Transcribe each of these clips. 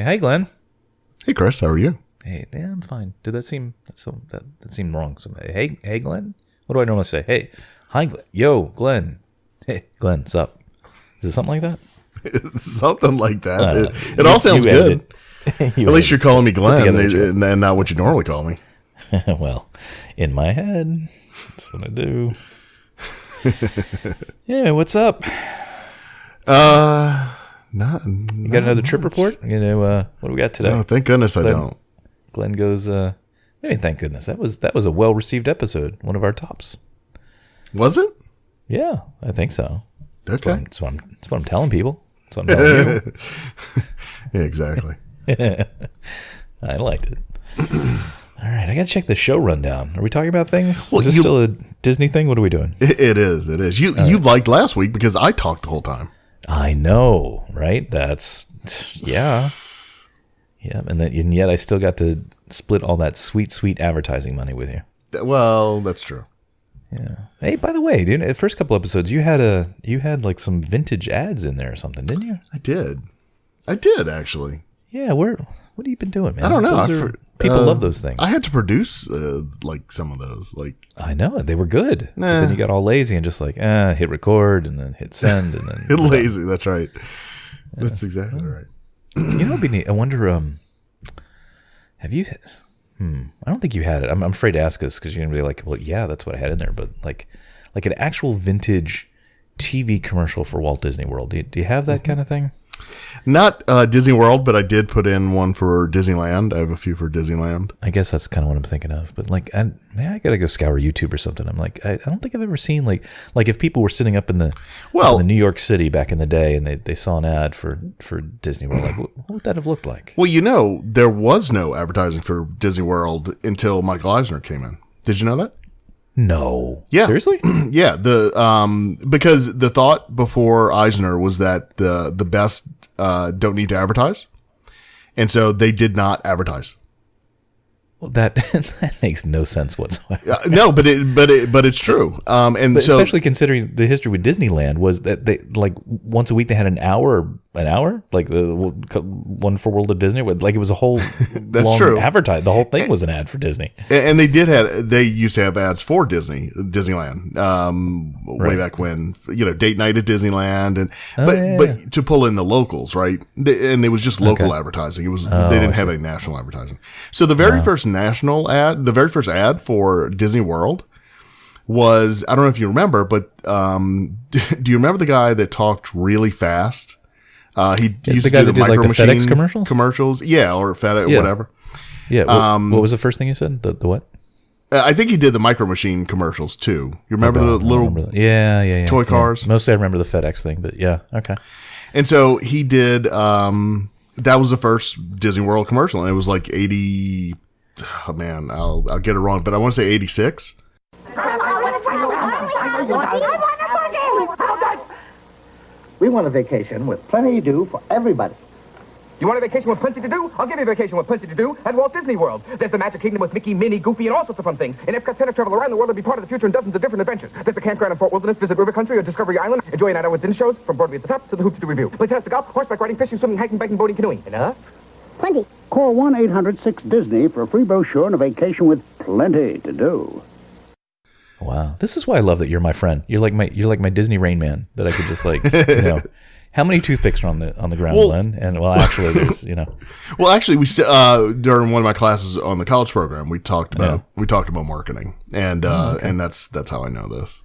Hey, Glenn. Hey, Chris. How are you? Hey, yeah, I'm fine. Did that seem that seemed wrong? Hey, Glenn. What do I normally say? Hey, hi, Glenn. Yo, Glenn. Hey, Glenn. What's up? Is it something like that? Something like that. It all sounds good. At least you're calling me Glenn and not what you normally call me. Well, in my head, that's what I do. Yeah, what's up? You got another trip report? What do we got today? No, thank goodness I don't. Glenn goes, thank goodness. That was a well-received episode. One of our tops. Was it? Yeah, I think so. Okay. That's what I'm telling people. That's what I'm telling you. Yeah, exactly. I liked it. All right, I got to check the show rundown. Are we talking about things? Well, is this still a Disney thing? What are we doing? It is. You liked last week because I talked the whole time. I know, right? That's, yeah. Yeah, and yet I still got to split all that sweet, sweet advertising money with you. Well, that's true. Yeah. Hey, by the way, dude, the first couple episodes, you had like some vintage ads in there or something, didn't you? I did actually. Yeah, what have you been doing, man? I don't know. People love those things. I had to produce like some of those. Like I know they were good. But then you got all lazy and just like hit record and then hit send and then hit lazy. That's right. Yeah. That's exactly right. You know, it'd be neat. I wonder. Have you? I don't think you had it. I'm afraid to ask this because you're gonna be like, well, yeah, that's what I had in there. But like an actual vintage TV commercial for Walt Disney World. Do you have that kind of thing? Not Disney World, but I did put in one for Disneyland. I have a few for Disneyland. I guess that's kind of what I'm thinking of. But like, I gotta go scour YouTube or something. I'm like, I don't think I've ever seen like if people were sitting up in the New York City back in the day and they saw an ad for Disney World. Like, what would that have looked like? Well, there was no advertising for Disney World until Michael Eisner came in. Did you know that? No. Yeah. Seriously? Yeah. Because the thought before Eisner was that the best don't need to advertise, and so they did not advertise. Well, that makes no sense whatsoever. No, but it's true. And so, especially considering the history with Disneyland was that they like once a week they had an hour, like the one for World of Disney. Like it was a whole that's long true. The whole thing was an ad for Disney. And they used to have ads for Disneyland, way back when, date night at Disneyland, but to pull in the locals, right? And it was just local advertising. It was they didn't have any national advertising. So the very first ad for Disney World was, I don't know if you remember, but do you remember the guy that talked really fast? He used to do the Micro Machine FedEx commercials. Yeah, or FedEx, whatever. Yeah. What was the first thing you said? The what? I think he did the Micro Machine commercials too. You remember the little toy cars? Mostly I remember the FedEx thing, but yeah, okay. And so he did, that was the first Disney World commercial, and it was like 80, oh man, I'll get it wrong, but I want to say 86. We want a vacation with plenty to do for everybody. You want a vacation with plenty to do? I'll give you a vacation with plenty to do at Walt Disney World. There's the Magic Kingdom with Mickey, Minnie, Goofy, and all sorts of fun things. In Epcot Center, travel around the world and be part of the future in dozens of different adventures. There's a campground in Fort Wilderness, visit River Country or Discovery Island, enjoy a night out with dinner shows from Broadway at the top to the Hoops to Review. Play tennis, golf, horseback riding, fishing, swimming, hiking, biking, boating, canoeing. Enough? Plenty. Call 1-800-6-DISNEY for a free brochure and a vacation with plenty to do. Wow, this is why I love that you're my friend. You're like my Disney Rain Man that I could just like How many toothpicks are on the ground, Glenn? And actually, there's Well, actually, we during one of my classes on the college program, we talked about marketing, and and that's how I know this.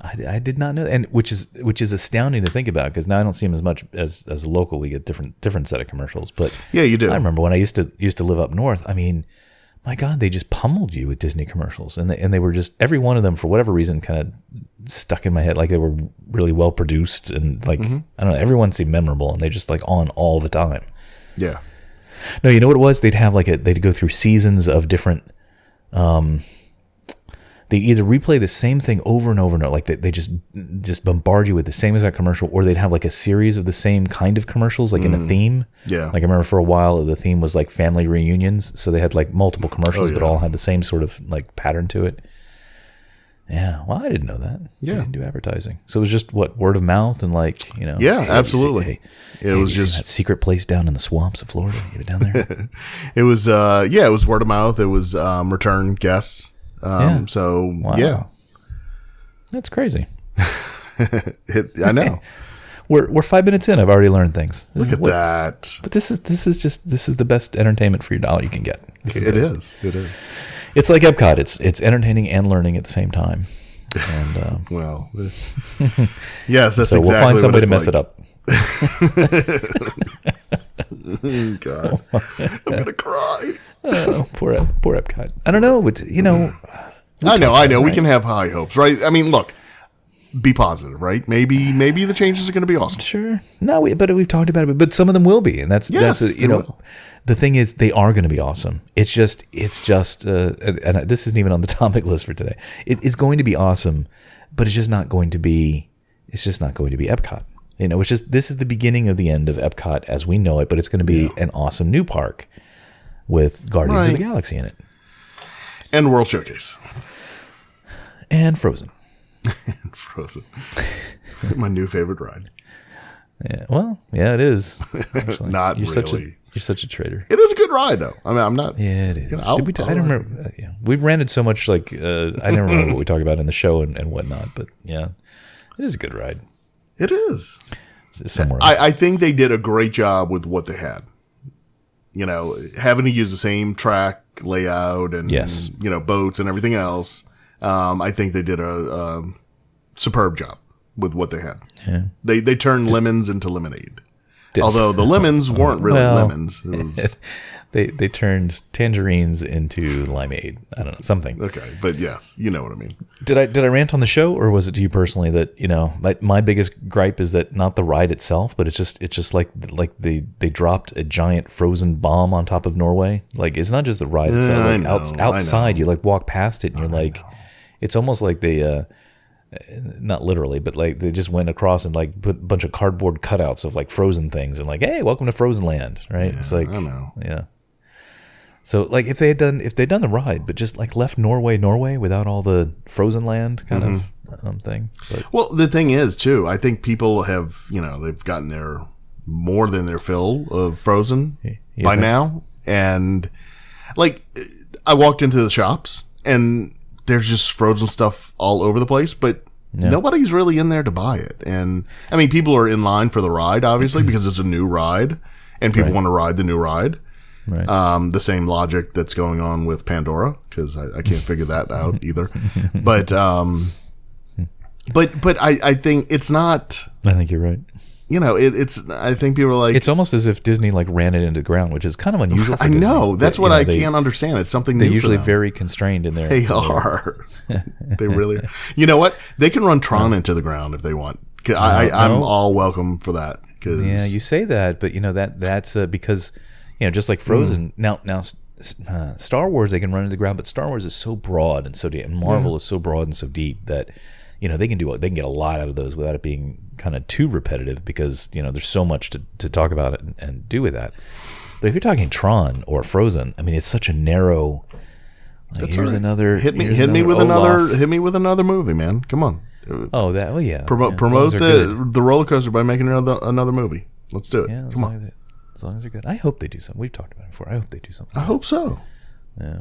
I did not know that, and which is astounding to think about because now I don't see them as much as a local. We get different set of commercials, but yeah, you do. I remember when I used to live up north. I mean, my God, they just pummeled you with Disney commercials, and they were just every one of them for whatever reason kind of stuck in my head. Like they were really well produced and like I don't know, everyone seemed memorable, and they just like on all the time. Yeah. No, you know what it was? They'd have they'd go through seasons of different. They either replay the same thing over and over and over, like they just bombard you with the same exact commercial, or they'd have like a series of the same kind of commercials, like in a theme. Yeah. Like I remember for a while the theme was like family reunions, so they had like multiple commercials, but all had the same sort of like pattern to it. Yeah, well, I didn't know that. Yeah. They didn't do advertising. So it was just, what, word of mouth and like, you know. Yeah, hey, absolutely. It was you just seen that secret place down in the swamps of Florida. You down there? it was it was word of mouth. It was return guests. Yeah. So Wow. yeah, That's crazy. I know. We're 5 minutes in. I've already learned things. Look at that. But this is the best entertainment for your dollar you can get. It is. It's like Epcot. It's entertaining and learning at the same time. And Well, yes, that's so exactly. we'll find some way what to mess it's it up. like. God, I'm gonna cry. Oh, poor Epcot. I don't know. I know. Right? We can have high hopes, right? I mean, look, be positive, right? Maybe the changes are going to be awesome. Sure. No, but we've talked about it. But some of them will be, and that's Yes, you know, they will. the thing is, they are going to be awesome. It's just, and this isn't even on the topic list for today. It is going to be awesome, but it's just not going to be. It's just not going to be Epcot. You know, this is the beginning of the end of Epcot as we know it. But it's going to be an awesome new park with Guardians of the Galaxy in it And World Showcase. and Frozen. Frozen. My new favorite ride. Yeah, well, yeah, it is. Actually. Not You're really. You're such a traitor. It is a good ride, though. I mean, I'm not. Yeah, it is. You know, I don't remember. Yeah. We've ranted so much, like, I don't remember what we talk about in the show and whatnot, but yeah, it is a good ride. It is. It's somewhere else. I think they did a great job with what they had. You know, having to use the same track layout and, Yes. you know, boats and everything else. I think they did a superb job with what they had. Yeah. They turned lemons into lemonade. Although the lemons weren't really lemons. It was, they turned tangerines into limeade. I don't know, something. okay, but yes, you know what I mean. Did I rant on the show, or was it to you personally that, you know, my biggest gripe is that not the ride itself, but it's just like they dropped a giant frozen bomb on top of Norway. Like, it's not just the ride itself. I Like know, outside, you like walk past it and you're like, it's almost like they not literally, but like they just went across and like put a bunch of cardboard cutouts of like frozen things and like, hey, welcome to Frozen Land, right? Yeah, it's like, I know. yeah. So like if they'd done the ride, but just like left Norway without all the Frozen Land kind of thing. But, Well, the thing is, too, I think people have, you know, they've gotten their more than their fill of Frozen by now. And like, I walked into the shops and there's just Frozen stuff all over the place, but nobody's really in there to buy it. And I mean, people are in line for the ride, obviously, because it's a new ride and people want to ride the new ride. right. The same logic that's going on with Pandora, because I can't figure that out either. But I think it's not, I think you're right. you know, it's, I think people are like, It's almost as if Disney like ran it into the ground, which is kind of unusual. For I know, Disney. that's They- what you know, I they- can't understand. It's something They're new usually for them. very constrained in their. They are. They really are. You know what? They can run Tron into the ground if they want. I'm No. all welcome for that. Cause Yeah, you say that, but you know that's because, you know, just like Frozen. Now, Star Wars they can run into the ground, but Star Wars is so broad and so deep, and Marvel is so broad and so deep that, you know, they can get a lot out of those without it being kind of too repetitive, because, you know, there's so much to talk about it and do with that. But if you're talking Tron or Frozen, I mean, it's such a narrow. Like, here's all right. another. hit me Olaf. with another movie, man. Come on. Oh, that. Well, yeah. Promote those are good. the roller coaster by making another movie. Let's do it. Yeah, Come on. as long as they're good. I hope they do something. We've talked about it before. I hope they do something. I hope so. Yeah.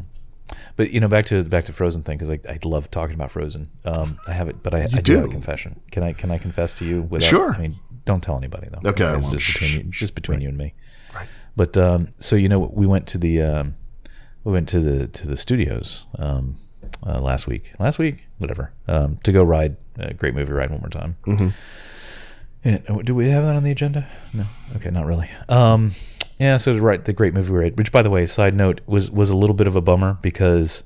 But, you know, back to Frozen thing, because I love talking about Frozen. I have it, but I do have a confession. Can I confess to you? Without, Sure. I mean, don't tell anybody though. Okay, I It's won't. just between you and me. Right. But so, you know, we went to the studios last week, whatever, to go ride a Great Movie Ride one more time. Mm-hmm. And, do we have that on the agenda? No. Okay, not really. Yeah, so right, the Great Movie Ride, which, by the way, side note, was a little bit of a bummer because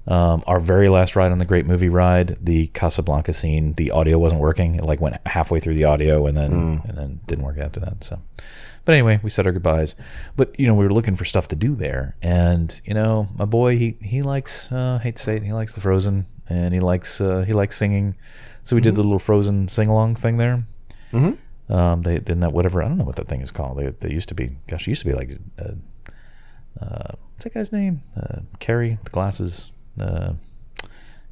our very last ride on the Great Movie Ride, the Casablanca scene, the audio wasn't working. It like went halfway through the audio and then didn't work after that. So, but anyway, we said our goodbyes. But, you know, we were looking for stuff to do there, and, you know, my boy, he likes, hate to say it, he likes the Frozen, and he likes singing. So we did the little Frozen sing along thing there. Mm-hmm. They didn't that whatever, I don't know what that thing is called. They used to be, gosh, it used to be like what's that guy's name? Carrie, the glasses.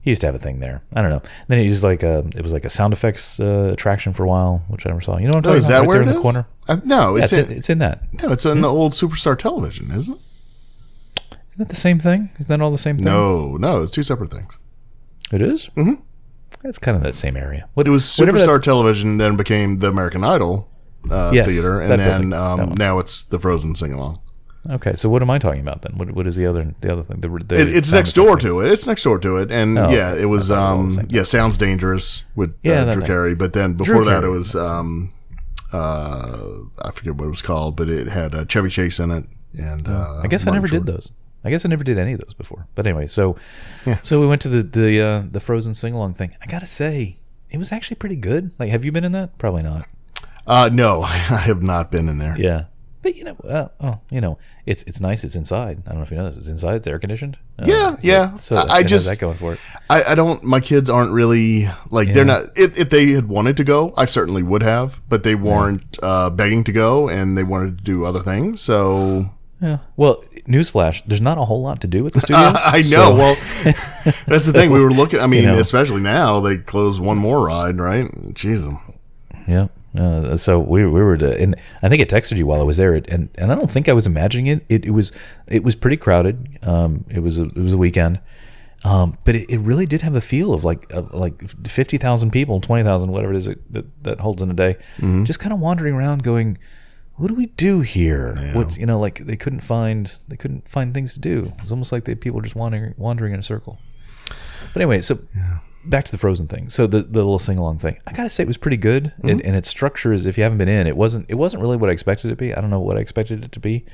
He used to have a thing there. I don't know. Then he used it was like a sound effects attraction for a while, which I never saw. You know what I'm talking is about? that where there it in the is? corner. No, it's it's in that. No, it's in the old Superstar Television, isn't it? Isn't that the same thing? Isn't that all the same thing? No, it's two separate things. It is? Mm-hmm. It's kind of that same area. It was Superstar Television, then became the American Idol theater, and then now it's the Frozen sing-along. Okay, so what am I talking about then? What is the other thing? It's next door to it. It's next door to it, and it was Sounds Dangerous with Drew Carey. But then before that, it was I forget what it was called, but it had Chevy Chase in it, and I guess I never did those. I guess I never did any of those before. But anyway, so we went to the Frozen sing along thing. I gotta say, it was actually pretty good. Like, have you been in that? Probably not. No, I have not been in there. Yeah. But it's nice. It's inside. I don't know if you know this. It's inside. It's air conditioned. Yeah. So I it just has that going for it. I don't. My kids aren't really like they're not. If they had wanted to go, I certainly would have. But they weren't begging to go, and they wanted to do other things. So yeah. Well, newsflash: there's not a whole lot to do at the studios. I know. Well, that's the thing. We were looking. I mean, especially now they close one more ride, right? Jeez. Yeah. So we were and I think I texted you while I was there, and I don't think I was imagining it. It was pretty crowded. It was a weekend, but it really did have a feel of like 50,000 people, 20,000, whatever it is that holds in a day, just kind of wandering around, going, "What do we do here?" Yeah. What's like they couldn't find things to do. It was almost like people were just wandering in a circle. But anyway, so. Yeah. Back to the Frozen thing. So the little sing along thing, I gotta say it was pretty good. And its structure is, if you haven't been in, it wasn't really what I expected it to be. I don't know what I expected it to be,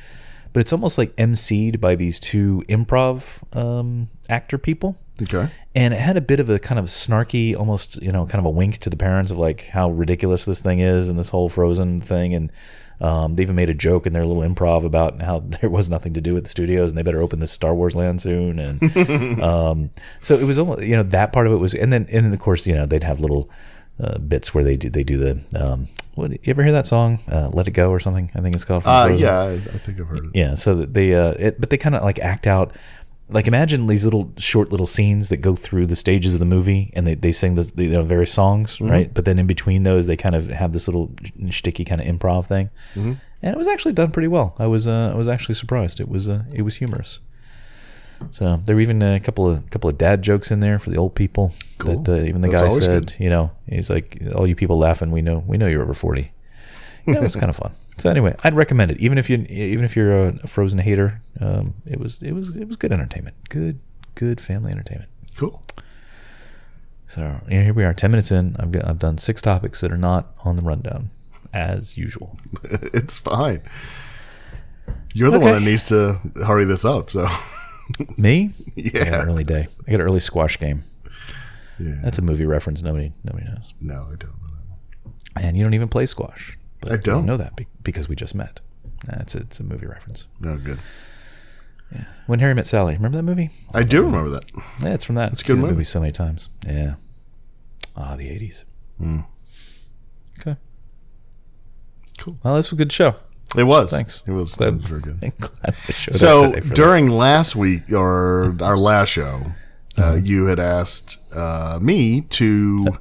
but it's almost like emceed by these two improv actor people. Okay. And it had a bit of a kind of snarky, almost kind of a wink to the parents of like how ridiculous this thing is and this whole Frozen thing. And they even made a joke in their little improv about how there was nothing to do at the studios and they better open this Star Wars land soon. And so it was almost, that part of it was, and of course, they'd have little bits where they do the, you ever hear that song, Let It Go or something? I think it's called. Yeah, I think I've heard it. Yeah. So but they kind of like act out. Like, imagine these short little scenes that go through the stages of the movie, and they sing the various songs, right? But then in between those, they kind of have this little shticky kind of improv thing, and it was actually done pretty well. I was actually surprised. It was humorous. So there were even a couple of dad jokes in there for the old people. Cool. That even the guy said, good. He's like, "All you people laughing, we know you're over 40." It was kind of fun. So anyway, I'd recommend it, even if you're a Frozen hater. It was good entertainment, good family entertainment. Cool. So here we are, 10 minutes in. I've done 6 topics that are not on the rundown, as usual. It's fine. You're the one that needs to hurry this up. So me? Yeah. I got an early day. I got an early squash game. Yeah. That's a movie reference. Nobody knows. No, I don't know that one. And you don't even play squash. But I don't know that because we just met. It's a movie reference. No, good. Yeah. When Harry Met Sally. Remember that movie? I do remember that. Yeah, it's from that. It's a good movie. So many times. Yeah. The 80s. Okay. Cool. Well, this was a good show. It was. Thanks. It was very good. So during last week or our last show, you had asked me to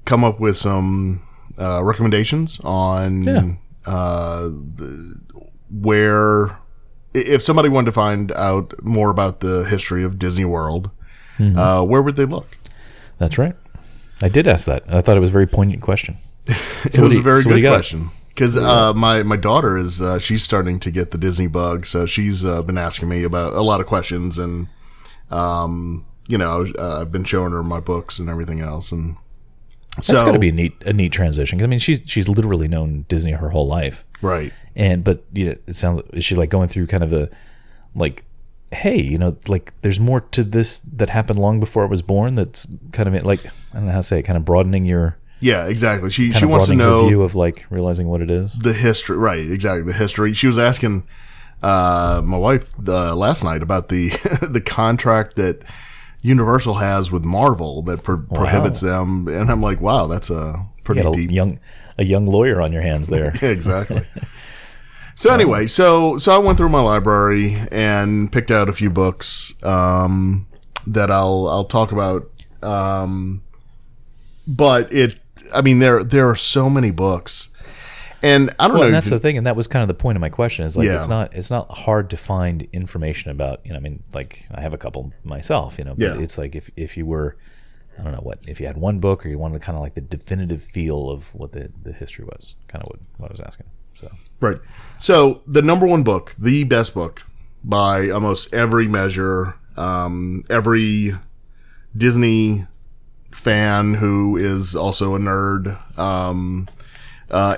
come up with some recommendations on where, if somebody wanted to find out more about the history of Disney World, where would they look? That's right. I did ask that. I thought it was a very poignant question. It was a very good question. Because my daughter is she's starting to get the Disney bug, so she's been asking me about a lot of questions, and I've been showing her my books and everything else, and so that's got to be a neat transition. 'Cause, I mean, she's literally known Disney her whole life, right? But it sounds, is she like going through kind of a like, hey, like there's more to this that happened long before I was born. That's kind of like, I don't know how to say it, kind of broadening your. Yeah, exactly. She wants to know her view of like realizing what it is. The history, right? Exactly, the history. She was asking my wife last night about the the contract that Universal has with Marvel that prohibits them, and I'm like, wow, that's a pretty deep. A young lawyer on your hands there. Yeah, exactly. So anyway, so I went through my library and picked out a few books. that I'll talk about. But there are so many books, and I don't know. And that's the thing, and that was kind of the point of my question. Is like Yeah. it's not hard to find information about. I mean, like I have a couple myself. But Yeah. it's like if you were, I don't know if you had one book or you wanted kind of like the definitive feel of what the history was. Kind of what I was asking. So Right. So the number one book, the best book by almost every measure, every Disney fan who is also a nerd,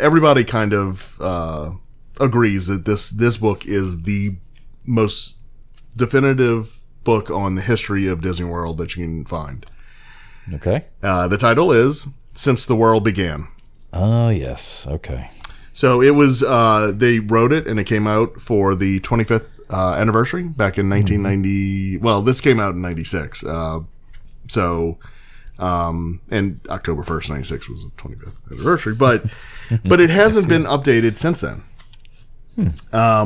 everybody kind of agrees that this book is the most definitive book on the history of Disney World that you can find. okay. The title is Since the World Began. Oh yes. Okay. So it was, they wrote it and it came out for the 25th anniversary back in 1990. Well, this came out in 96. And October 1st, 96 was the 25th anniversary. But it hasn't been updated since then,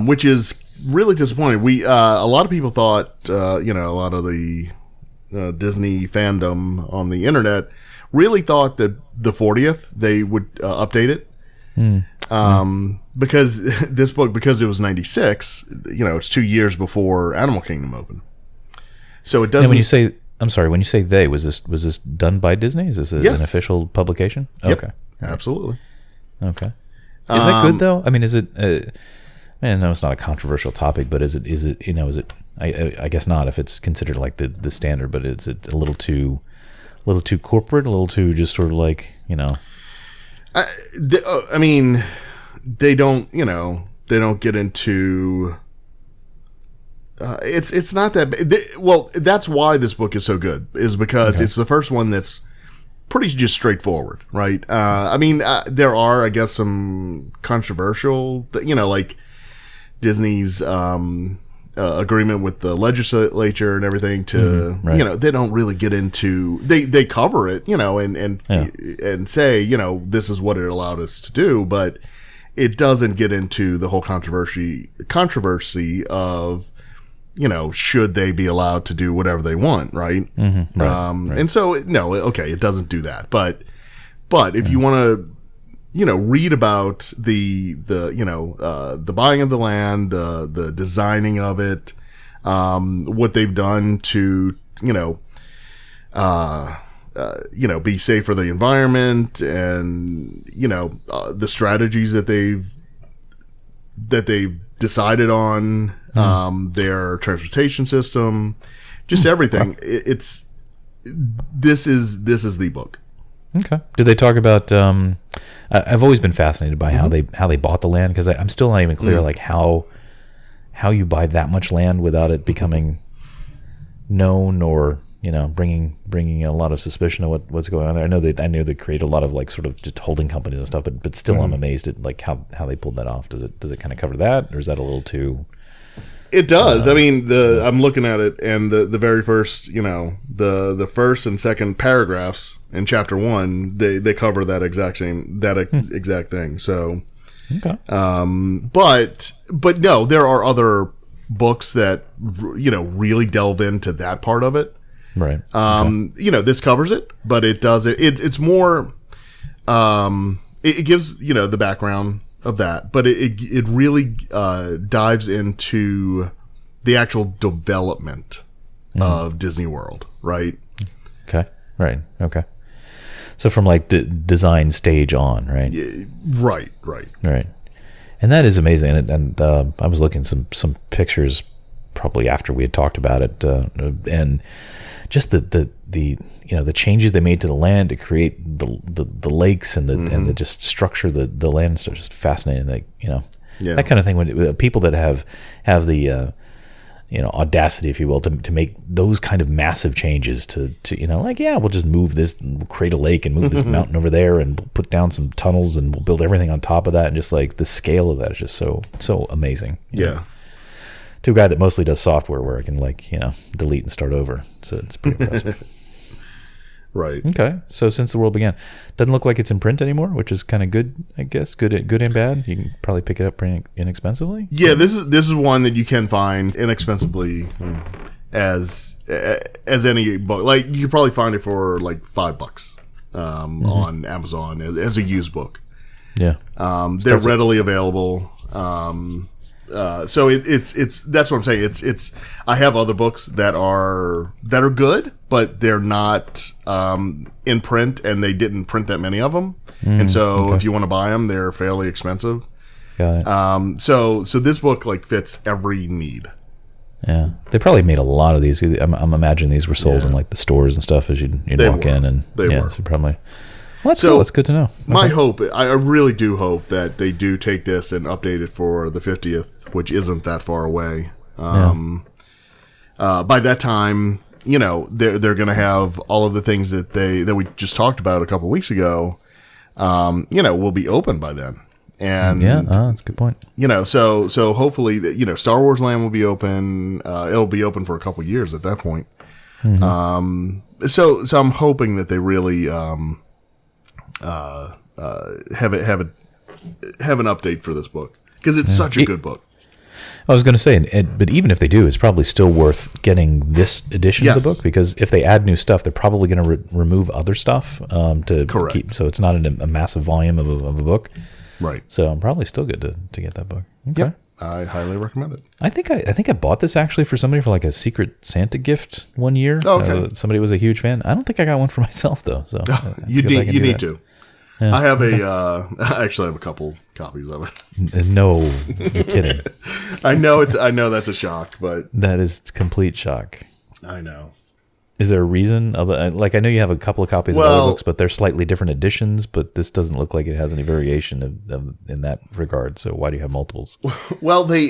which is really disappointing. A lot of people thought, a lot of the Disney fandom on the internet really thought that the 40th they would update it. Because this book, because it was 96, it's 2 years before Animal Kingdom opened. So it doesn't. And when you say, I'm sorry, when you say they, was this done by Disney? Is this Yes. an official publication? Yep. Okay. Absolutely. Okay. Is that good though? I mean, is it? I know it's not a controversial topic, but is it? I guess not if it's considered like the standard, but is it a little too corporate, a little too just sort of like They don't get into. It's not that. Well, that's why this book is so good, is because it's the first one that's pretty just straightforward, right? There are, I guess, some controversial, like Disney's agreement with the legislature and everything to, right. they don't really get into, they cover it, and say, this is what it allowed us to do, but it doesn't get into the whole controversy of, should they be allowed to do whatever they want, right? Mm-hmm. Right. And so, no, okay, it doesn't do that. But if you want to, read about the buying of the land, the designing of it, what they've done to, be safe for the environment, and the strategies that they've decided on, their transportation system, just everything. This is the book. Okay. Did they talk about? I've always been fascinated by how they bought the land, because I'm still not even clear like how you buy that much land without it becoming known or bringing a lot of suspicion of what's going on there. I know they create a lot of like sort of just holding companies and stuff, but still I'm amazed at like how they pulled that off. Does it kind of cover that, or is that a little too? It does. I'm looking at it, and the very first, the first and second paragraphs in chapter 1, they cover that exact thing. So, okay. But no, there are other books that really delve into that part of it. Right. This covers it, but it doesn't. It's more. It gives the background of that, but it really dives into the actual development of Disney World, right? Okay. Right. Okay. So from like design stage on, right? Right. Right. And that is amazing. And I was looking some pictures probably after we had talked about it, and just the changes they made to the land to create the lakes and the just structure the land stuff, just fascinating. Like that kind of thing. When people that have the audacity, if you will, to make those kind of massive changes to we'll just move this, we'll create a lake and move this mountain over there, and we'll put down some tunnels and we'll build everything on top of that, and just like the scale of that is just so amazing. To a guy that mostly does software where I can delete and start over. So it's pretty impressive. Right. Okay. So Since the World Began, doesn't look like it's in print anymore, which is kind of good, I guess. Good and bad. You can probably pick it up pretty inexpensively. Yeah, this is one that you can find inexpensively. as any book. Like you probably find it for like $5 on Amazon as a used book. Yeah. They're readily available. So it's that's what I'm saying. It's I have other books that are good, but they're not in print, and they didn't print that many of them. And so if you want to buy them, they're fairly expensive. Got it. So this book like fits every need. Yeah, they probably made a lot of these. I'm imagining these were sold in like the stores and stuff as you'd walk in, and they were. So probably. Well, that's cool. That's good to know. My hope, I really do hope that they do take this and update it for the 50th, which isn't that far away. By that time, they're going to have all of the things that we just talked about a couple weeks ago. Will be open by then. And that's a good point. So hopefully, Star Wars Land will be open. It'll be open for a couple years at that point. So I'm hoping that they really have an update for this book, because it's such a good book. I was going to say, but even if they do, it's probably still worth getting this edition of the book, because if they add new stuff, they're probably going to remove other stuff to keep. So it's not a massive volume of a book. Right. So I'm probably still good to get that book. Okay. Yep. I highly recommend it. I think I bought this actually for somebody for like a Secret Santa gift one year. Oh, okay. Somebody was a huge fan. I don't think I got one for myself though. So you need to. Yeah. I have I actually have a couple copies of it. No, you're kidding. I know that's a shock, but that is complete shock. I know. Is there a reason? Like I know you have a couple of copies of other books, but they're slightly different editions. But this doesn't look like it has any variation in that regard. So why do you have multiples? Well, they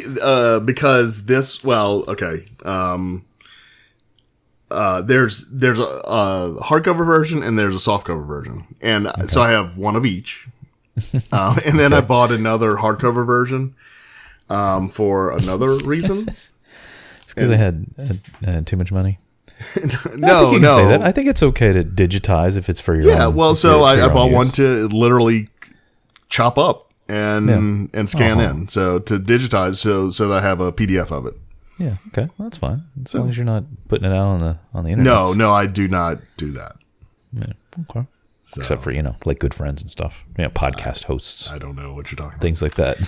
because this. Well, okay. There's a hardcover version and there's a softcover version, and so I have one of each. And then I bought another hardcover version for another reason. It's because I had too much money. No. Say that. I think it's okay to digitize if it's for your own. Yeah, well, so I bought one to literally chop up and scan in. So to digitize, so that I have a PDF of it. Yeah, okay, well, that's fine. As long as you're not putting it out on the internet. No, I do not do that. Yeah, okay. So, except for like good friends and stuff, podcast hosts. I don't know what you're talking about. Things like that.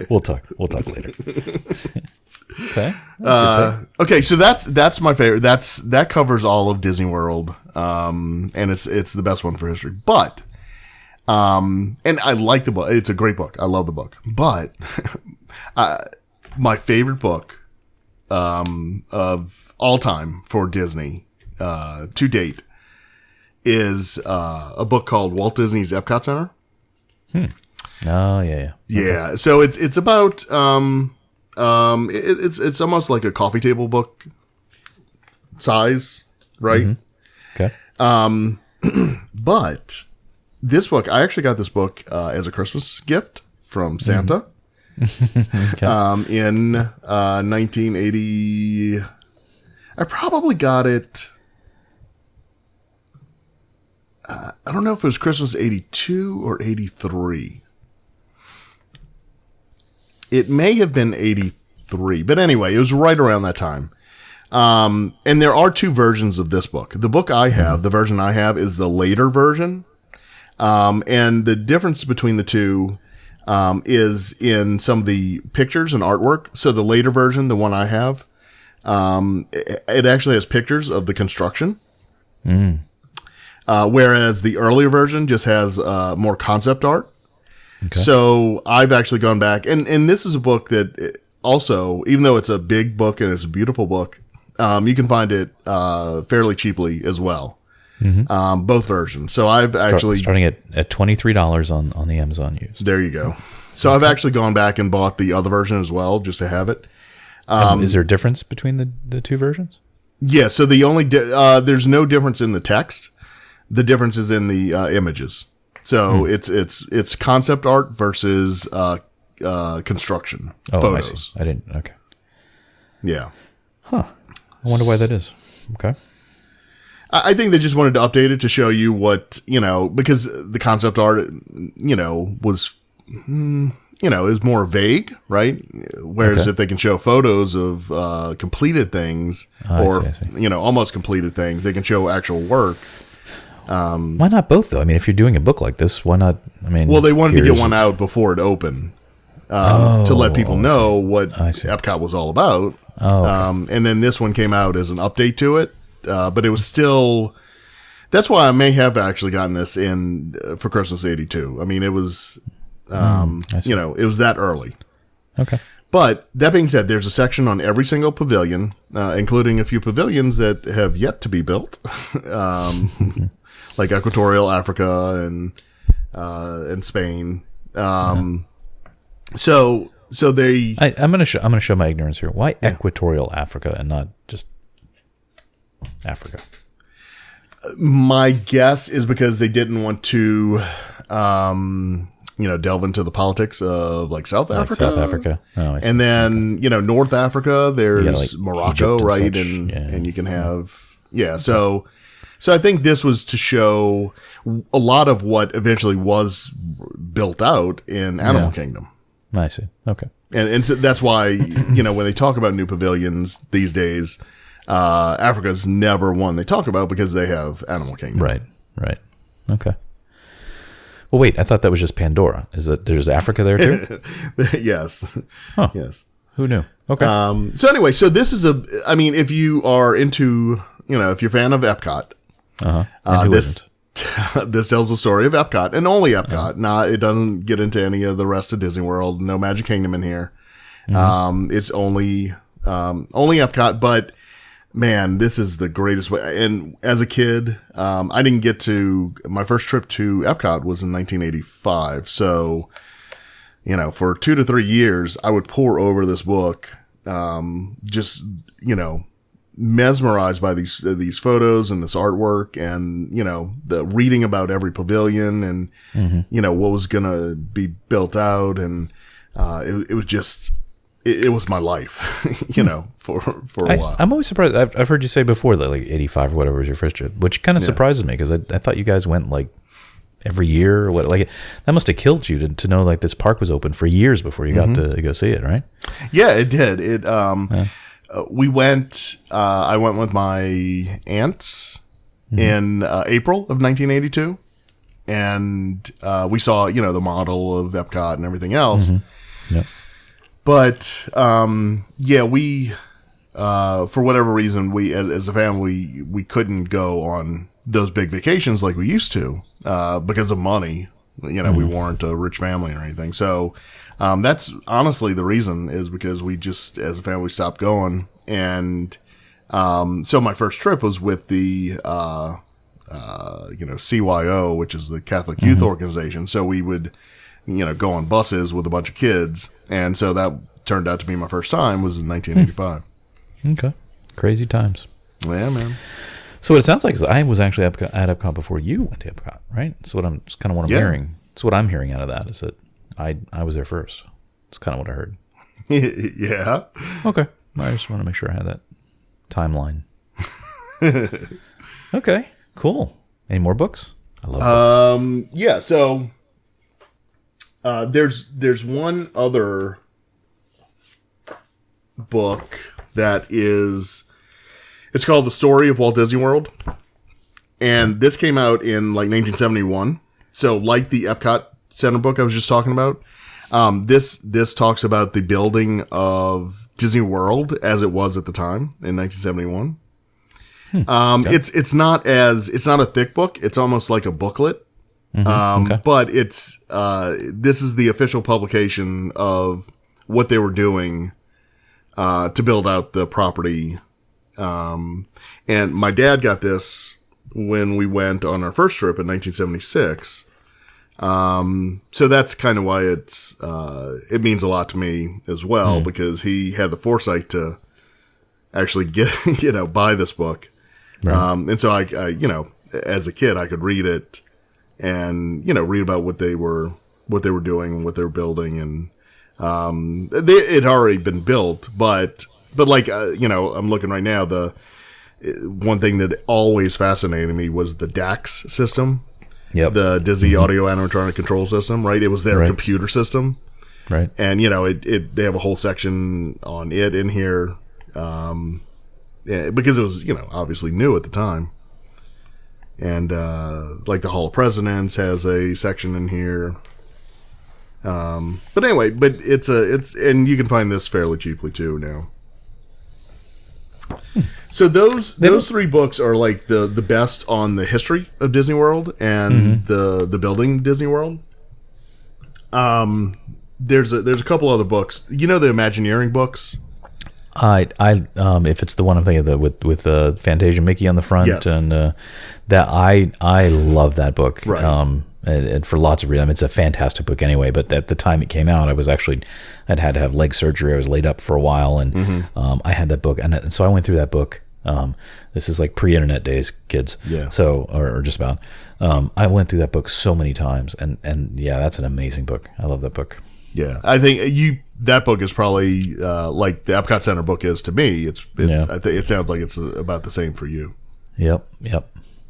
We'll talk later. Okay. Okay. So that's my favorite. That covers all of Disney World, and it's the best one for history. But, and I like the book. It's a great book. I love the book. But, my favorite book, of all time for Disney, to date, is a book called Walt Disney's Epcot Center. Oh yeah. Yeah. So it's about it's almost like a coffee table book size, right? Mm-hmm. Okay. But this book, I actually got this book as a Christmas gift from Santa. Okay. In 1980. I probably got it. I don't know if it was Christmas 82 or 83. It may have been 83, but anyway, it was right around that time. And there are two versions of this book. The book I have, the version I have, is the later version. And the difference between the two is in some of the pictures and artwork. So the later version, the one I have, it actually has pictures of the construction. Whereas the earlier version just has more concept art. Okay. So I've actually gone back, and this is a book that also, even though it's a big book and it's a beautiful book, you can find it fairly cheaply as well. Mm-hmm. Both versions. So I've actually starting at $23 on the Amazon used. There you go. So I've actually gone back and bought the other version as well, just to have it. Is there a difference between the two versions? Yeah. So the only there's no difference in the text. The difference is in the images. So it's concept art versus construction photos. I see. I didn't. Okay. Yeah. Huh. I wonder why that is. Okay. I think they just wanted to update it to show you what, because the concept art, was, is more vague, right? Whereas if they can show photos of completed things I see. almost completed things, they can show actual work. Why not both, though? I mean, if you're doing a book like this, why not? I mean, well, they wanted to get one out before it opened to let people know what Epcot was all about. Oh, okay. And then this one came out as an update to it, but it was still. That's why I may have actually gotten this in for Christmas '82. I mean, it was, it was that early. Okay. But that being said, there's a section on every single pavilion, including a few pavilions that have yet to be built, like Equatorial Africa and Spain. So they. I'm gonna show my ignorance here. Why Equatorial Africa and not just Africa? My guess is because they didn't want to, delve into the politics of like South Africa. South Africa. Oh, I see. And then, North Africa, there's like Morocco, Egypt right? such, And you can have, So I think this was to show a lot of what eventually was built out in Animal Kingdom. I see. Okay. And so that's why, when they talk about new pavilions these days, Africa's never one they talk about because they have Animal Kingdom. Right. Okay. Well, wait, I thought that was just Pandora. Is that there's Africa there too? Yes. Huh. Yes. Who knew? Okay. So anyway, so this is if you are into, if you're a fan of Epcot, this tells the story of Epcot and only Epcot. It doesn't get into any of the rest of Disney World. No Magic Kingdom in here. It's only Epcot, but man, this is the greatest way. And as a kid, I didn't get to my first trip to Epcot was in 1985. So, for 2 to 3 years, I would pore over this book, just, mesmerized by these photos and this artwork and, the reading about every pavilion and, what was going to be built out. And, it was just, it was my life, for a while. I'm always surprised. I've heard you say before that like 85 or whatever was your first trip, which kind of surprises me because I thought you guys went like every year or what. Like that must have killed you to know like this park was open for years before you got to go see it, right? Yeah, it did. We went. I went with my aunts in April of 1982, and we saw the model of Epcot and everything else. Yep. But we for whatever reason we as a family we couldn't go on those big vacations like we used to because of money. We weren't a rich family or anything. So that's honestly the reason is because we just as a family stopped going. And so my first trip was with the CYO, which is the Catholic Youth Organization. So we would go on buses with a bunch of kids. And so that turned out to be my first time was in 1985. Okay. Crazy times. Yeah, man. So what it sounds like is I was actually at Epcot before you went to Epcot, right? So it's kind of what I'm hearing. So what I'm hearing out of that is that I was there first. It's kind of what I heard. Yeah. Okay. I just want to make sure I had that timeline. Okay. Cool. Any more books? I love books. Yeah. So there's one other book that is it's called The Story of Walt Disney World, and this came out in like 1971. So like the Epcot Center book I was just talking about, this talks about the building of Disney World as it was at the time in 1971. Okay. It's not a thick book. It's almost like a booklet. But it's this is the official publication of what they were doing to build out the property. And my dad got this when we went on our first trip in 1976. So that's kind of why it means a lot to me as well, because he had the foresight to actually get, buy this book. Right. And so I, as a kid, I could read it and, read about what they were doing and what they were building. And, it had already been built, but like, I'm looking right now, the one thing that always fascinated me was the DAX system. Yep. The Disney Audio Animatronic Control System, right? It was their computer system. Right. And they have a whole section on it in here, because it was obviously new at the time. And like the Hall of Presidents has a section in here. But anyway, it's and you can find this fairly cheaply too now. So those 3 books are like the best on the history of Disney World and the building Disney World. There's a couple other books. The Imagineering books. If it's the one I'm thinking of with Fantasia Mickey on the front, yes. And that I love that book. Right. And for lots of reasons. I mean, it's a fantastic book anyway. But at the time it came out, I'd had to have leg surgery. I was laid up for a while, and I had that book, and so I went through that book. This is like pre-internet days, kids. Yeah. So or just about. I went through that book so many times, and yeah, that's an amazing book. I love that book. Yeah, I think that book is probably like the Epcot Center book is to me. It's Yeah. I think it sounds like it's about the same for you. Yep.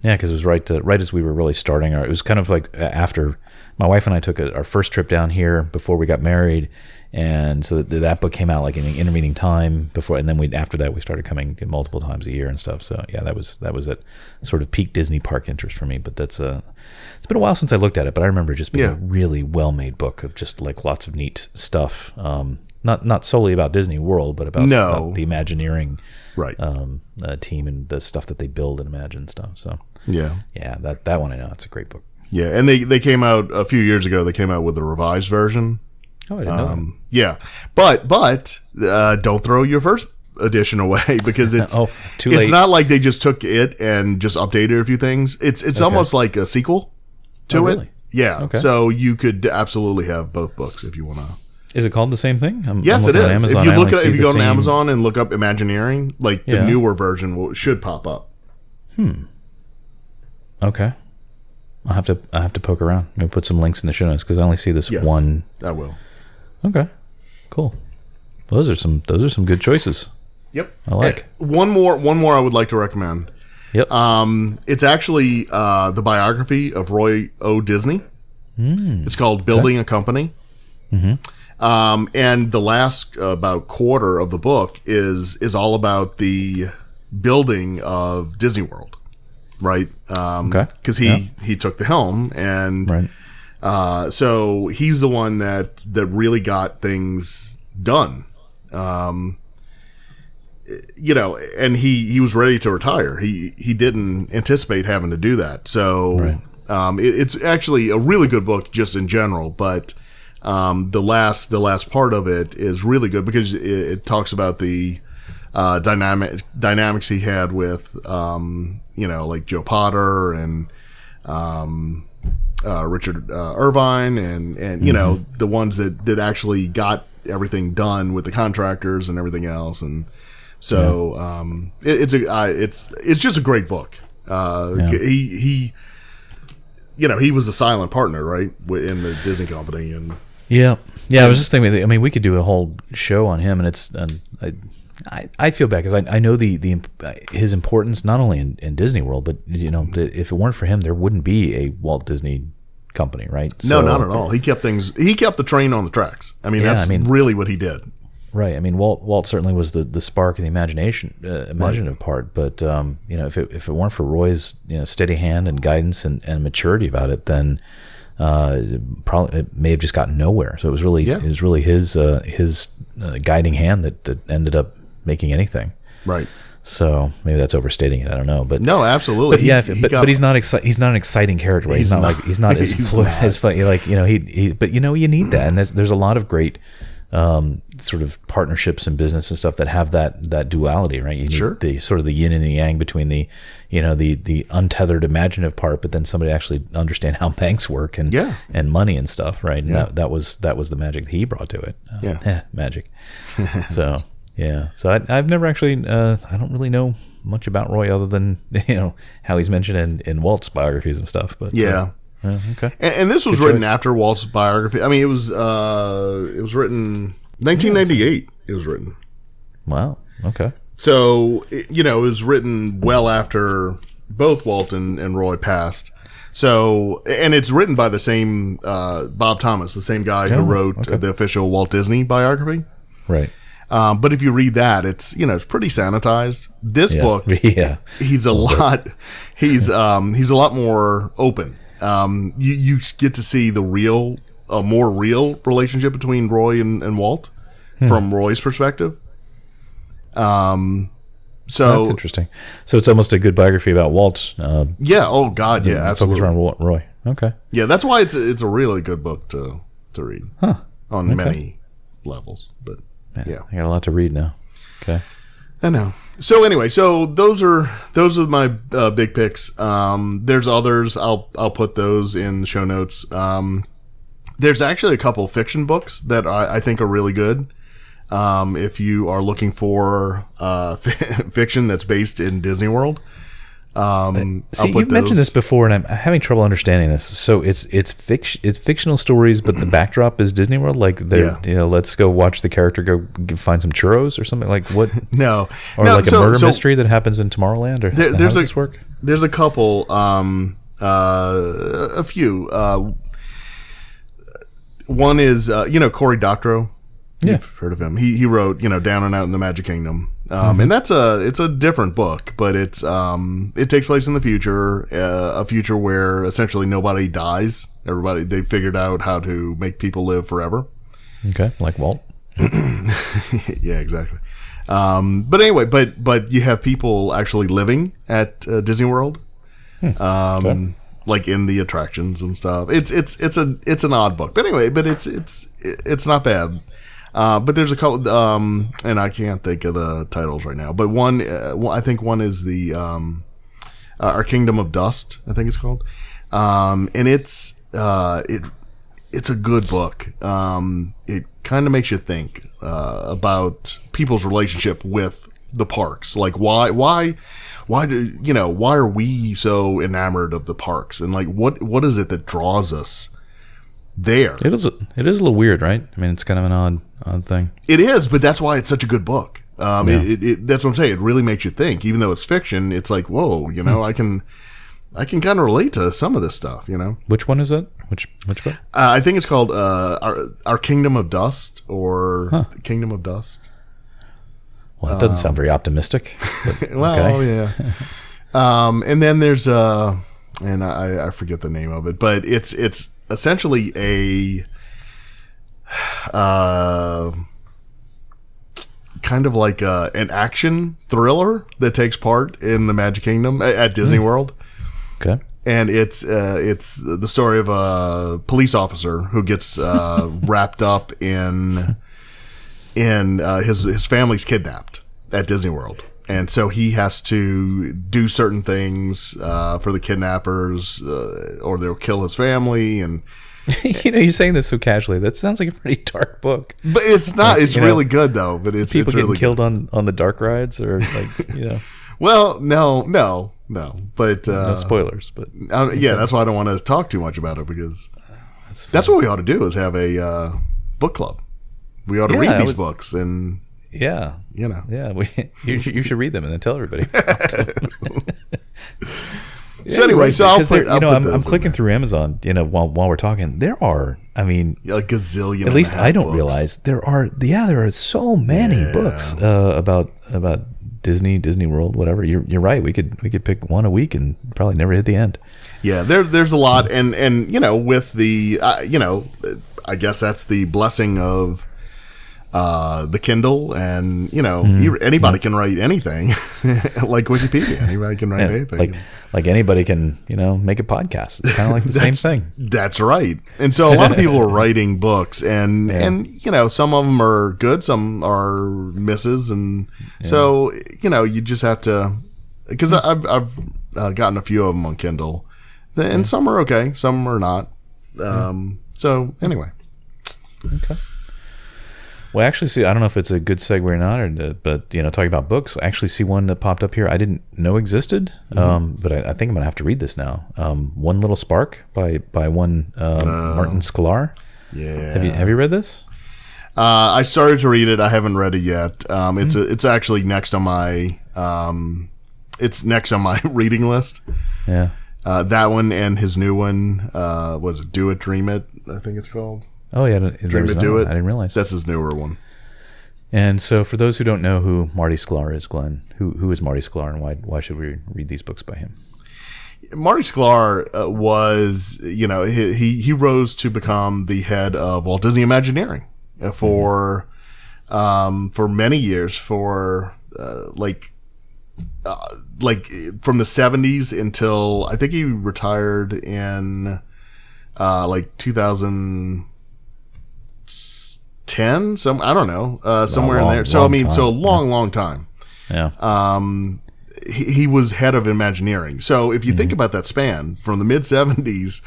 Yeah, because it was right as we were really starting. It was kind of like after my wife and I took our first trip down here before we got married, and so that book came out like in the intervening time before, and then after that we started coming multiple times a year and stuff. So yeah, that was at sort of peak Disney park interest for me. But it's been a while since I looked at it, but I remember it just being a really well made book of just like lots of neat stuff. Not solely about Disney World, but about the Imagineering right team and the stuff that they build and imagine stuff. So yeah, that one I know, it's a great book. Yeah, and they came out a few years ago. They came out with a revised version. Oh, I didn't know that. Yeah, but don't throw your first edition away because it's too late. It's not like they just took it and just updated a few things. It's almost like a sequel to it. Really? Yeah. Okay. So you could absolutely have both books if you want to. Is it called the same thing? Yes, it is. Amazon, if you go on Amazon and look up Imagineering, like the newer version should pop up. Okay. I have to poke around. Maybe put some links in the show notes because I only see this one. I will. Okay. Cool. Those are some good choices. Yep. I like. One more I would like to recommend. Yep. It's actually the biography of Roy O. Disney. It's called Building a Company. And the last about quarter of the book is all about the building of Disney World, right? Because he took the helm, and so he's the one that really got things done. And he was ready to retire. He didn't anticipate having to do that. So it's actually a really good book just in general, but the last part of it is really good because it talks about the dynamics he had with like Joe Potter and Richard Irvine and the ones that actually got everything done with the contractors and everything else, and so it's just a great book. He was a silent partner, right, in the Disney company, and I was just thinking. I mean, we could do a whole show on him, and it's. I feel bad because I know his importance not only in Disney World, but if it weren't for him, there wouldn't be a Walt Disney company, right? No, not at all. He kept the train on the tracks. I mean, that's really what he did. Right. I mean, Walt certainly was the spark of the imaginative part. But if it weren't for Roy's steady hand and guidance and maturity about it, then probably it may have just gotten nowhere. So it was really his guiding hand that ended up making anything. Right. So maybe that's overstating it. I don't know, but no, absolutely. But but he's not he's not an exciting character. Right? He's not as funny. Like but you need that, and there's a lot of great sort of partnerships and business and stuff that have that duality, right? You need the sort of the yin and the yang between the the untethered imaginative part, but then somebody actually understand how banks work and money and stuff, right? And that was the magic that he brought to it. Magic. So. Yeah, so I've never actually, I don't really know much about Roy other than, how he's mentioned in Walt's biographies and stuff. But okay. And this was written after Walt's biography. I mean, it was written 1998. It was written. Wow. Okay. So it was written well after both Walt and Roy passed. So, and it's written by the same Bob Thomas, the same guy who wrote the official Walt Disney biography. Right. But if you read that, it's it's pretty sanitized. This book, he's a lot more open. You get to see a more real relationship between Roy and Walt from Roy's perspective. So that's interesting. So it's almost a good biography about Walt. Yeah. Oh God. Yeah. Absolutely. Focus around Roy. Okay. Yeah. That's why it's a really good book to read on many levels. But yeah, I got a lot to read now. Okay. I know. So anyway, those are my big picks. There's others. I'll put those in the show notes. There's actually a couple fiction books that I think are really good. If you are looking for fiction that's based in Disney World, you've mentioned this before, and I'm having trouble understanding this. So it's fictional stories, but the backdrop is Disney World. Like let's go watch the character go find some churros or something. Like what? No, or like a murder mystery that happens in Tomorrowland. Or how does this work? There's a couple, a few. One is Cory Doctorow. You've heard of him. He wrote Down and Out in the Magic Kingdom. And it's a different book, but it takes place in the future, a future where essentially nobody dies. They figured out how to make people live forever. Okay, like Walt. Yeah, exactly. But anyway, but you have people actually living at Disney World, like in the attractions and stuff. It's an odd book, but anyway, but it's not bad. But there's a couple, and I can't think of the titles right now. But one, I think one is the Our Kingdom of Dust, I think it's called, and it's a good book. It kind of makes you think about people's relationship with the parks. Like why are we so enamored of the parks, and like what is it that draws us there? It is a little weird, right? I mean, it's kind of an odd thing. It is, but that's why it's such a good book. That's what I'm saying. It really makes you think, even though it's fiction. It's like, whoa, I can kind of relate to some of this stuff. Which one is it? Which book? I think it's called Our Kingdom of Dust, or Kingdom of Dust. Well, that doesn't sound very optimistic. But, well, yeah. And then there's and I forget the name of it, but it's essentially a kind of like an action thriller that takes part in the Magic Kingdom at Disney World. Okay. And it's the story of a police officer who gets wrapped up in his family's kidnapped at Disney World. And so he has to do certain things for the kidnappers, or they'll kill his family. And you're saying this so casually. That sounds like a pretty dark book. But it's not. It's really good though. But it's people really getting killed on the dark rides, or Well, no. But no spoilers. But that's why I don't want to talk too much about it, because that's what we ought to do, is have a book club. We ought to read these books and. Yeah. You should read them and then tell everybody. So anyway, so I'll put I'm clicking through Amazon, while we're talking. There are, a gazillion. At least I don't books. realize there are so many books about Disney World, whatever. You're right. We could pick one a week and probably never hit the end. Yeah, there's a lot, and with the I guess that's the blessing of the Kindle, and anybody can write anything. Like Wikipedia, anybody can write anything. Like anybody can make a podcast. It's kind of like the same thing. That's right. And so a lot of people are writing books, and some of them are good, some are misses, and so you just have to, because I've gotten a few of them on Kindle, and some are okay, some are not. So anyway. Okay. Well, I actually see, I don't know if it's a good segue or not, but talking about books, I actually see one that popped up here I didn't know existed, but I think I'm gonna have to read this now. One Little Spark by one Martin Sklar. Yeah. Have you read this? I started to read it. I haven't read it yet. It's actually next on my reading list. Yeah. That one and his new one, was it Do It, Dream It, I think it's called. Oh, yeah. Dream It, Do It. I didn't realize. That's his newer one. And so for those who don't know who Marty Sklar is, Glenn, who is Marty Sklar, and why should we read these books by him? Marty Sklar was, he rose to become the head of Walt Disney Imagineering for many years, from the 70s until I think he retired in 2010. I don't know, somewhere in there. So so a long time. Yeah. He was head of Imagineering. So if you think about that span from the mid 70s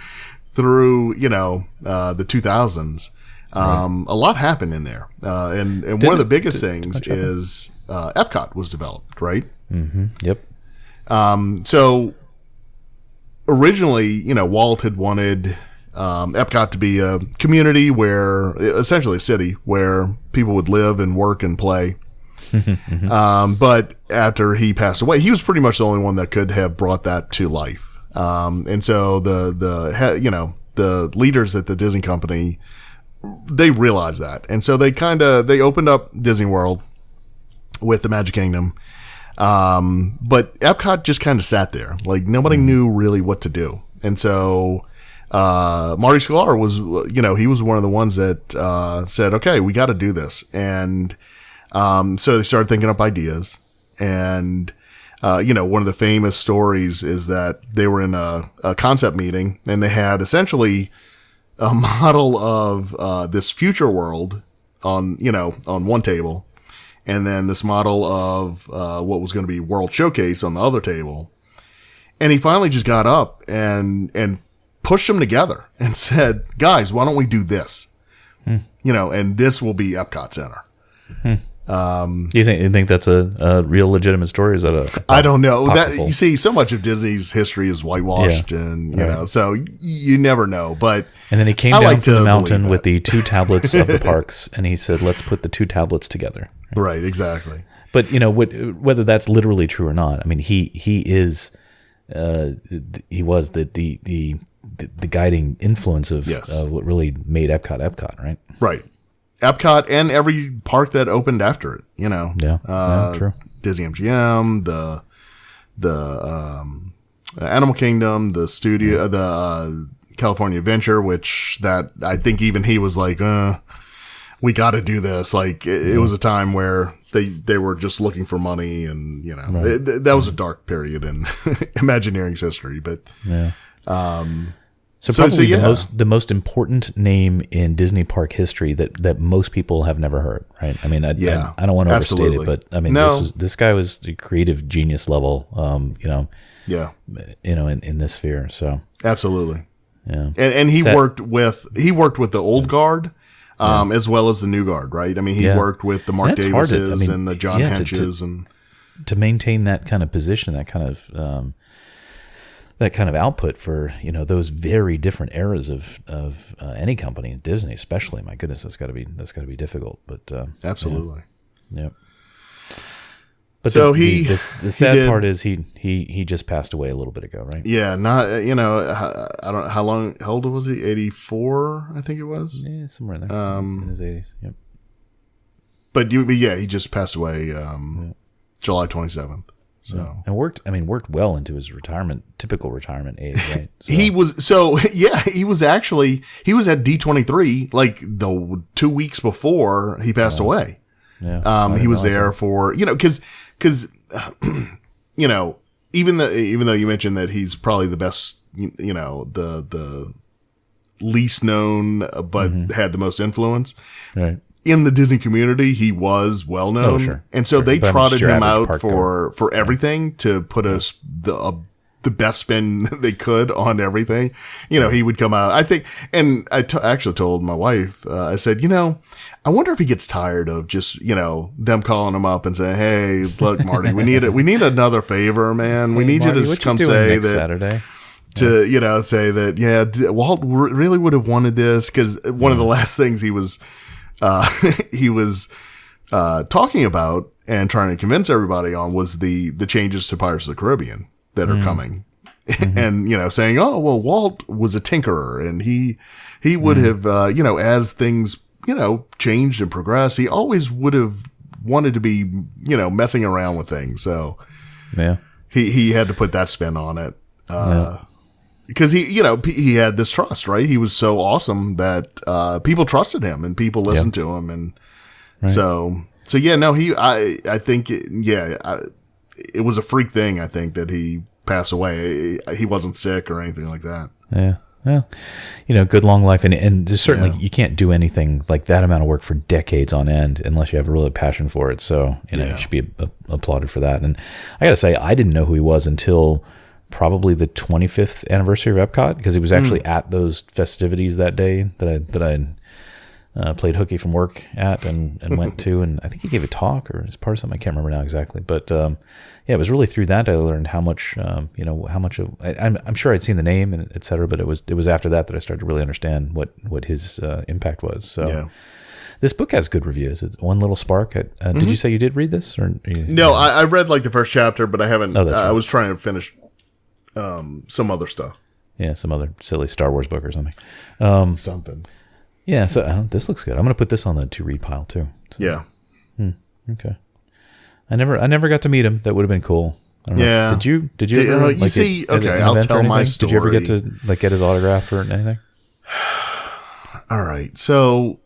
through, the 2000s, a lot happened in there. And one of the biggest things is Epcot was developed, right? Mm-hmm. Yep. So originally, Walt had wanted Epcot to be a community essentially a city where people would live and work and play. But after he passed away, he was pretty much the only one that could have brought that to life. And so the leaders at the Disney company, they realized that. And so they opened up Disney World with the Magic Kingdom. But Epcot just kind of sat there. Like nobody knew really what to do. And so Marty Sklar was, he was one of the ones that said, okay, we got to do this. And so they started thinking up ideas, and one of the famous stories is that they were in a concept meeting, and they had essentially a model of this future world on one table, and then this model of what was going to be World Showcase on the other table. And he finally just got up and pushed them together and said, "Guys, why don't we do this? And this will be Epcot Center." You think that's a real legitimate story? Or is that I don't know. That you see, so much of Disney's history is whitewashed, and so you never know. But and then he came down from the mountain with the 2 tablets of the parks, and he said, "Let's put the 2 tablets together." Right, exactly. But whether that's literally true or not, I mean, he was the guiding influence of what really made Epcot, right? Right. Epcot and every park that opened after it, true. Disney MGM, the Animal Kingdom, the studio, the California Adventure, which that I think even he was like, we got to do this. Like it was a time where they were just looking for money, and that was a dark period in Imagineering's history. But So probably the most important name in Disney park history that most people have never heard, right? I mean, I don't want to overstate it, but I mean, this guy was a creative genius level, in this sphere. So absolutely, yeah. And he worked with the old guard, as well as the new guard, right? I mean, he worked with the Mark Davises and the John Henches, and to maintain that kind of position, that kind of output for those very different eras of any company, Disney especially. My goodness, that's got to be difficult. But absolutely, yeah. But so the sad part is he just passed away a little bit ago, right? Yeah, not I don't how old was he? 84, I think it was. Yeah, somewhere in there, in his 80s. Yep. But he just passed away July 27th. So and worked well into his typical retirement age, right? So. He was at D23 like the 2 weeks before he passed away. Yeah, he was there for because even though you mentioned that he's probably the best, the least known, but had the most influence. Right. In the Disney community, he was well known. Oh, sure. And so they trotted him out for everything to put us the best spin they could on everything. He would come out, I think, and I actually told my wife, I said, I wonder if he gets tired of just, them calling him up and saying, "Hey, look, Marty, we need another favor, man. We need Marty, you to come say that Saturday." To, say that, Walt really would have wanted this, because one of the last things he was talking about and trying to convince everybody on was the changes to Pirates of the Caribbean that are coming. and, saying, oh, well, Walt was a tinkerer, and he would have, as things, changed and progressed, he always would have wanted to be, messing around with things. So yeah, he had to put that spin on it. Because he had this trust, right? He was so awesome that people trusted him and people listened to him, and so yeah. No, I think it was a freak thing. I think that he passed away. He wasn't sick or anything like that. Yeah. Well, good long life, and just certainly you can't do anything like that amount of work for decades on end unless you have a real passion for it. So you should be applauded for that. And I got to say, I didn't know who he was until probably the 25th anniversary of Epcot, because he was actually at those festivities that day that I played hooky from work at and went to, and I think he gave a talk or as part of something. I can't remember now exactly, but it was really through that I learned how much how much of I'm sure I'd seen the name and et cetera, but it was after that I started to really understand what his impact was. So this book has good reviews. It's One Little Spark. Did you say you did read this or no? I read like the first chapter, but I haven't. Oh, that's right. I was trying to finish some other stuff. Yeah, some other silly Star Wars book or something. Something. Yeah, so this looks good. I'm going to put this on the to read pile too. So. Yeah. Okay. I never got to meet him. That would have been cool. I don't know. Did you ever, you see? Okay, I'll tell my story. Did you ever get to get his autograph or anything? All right. So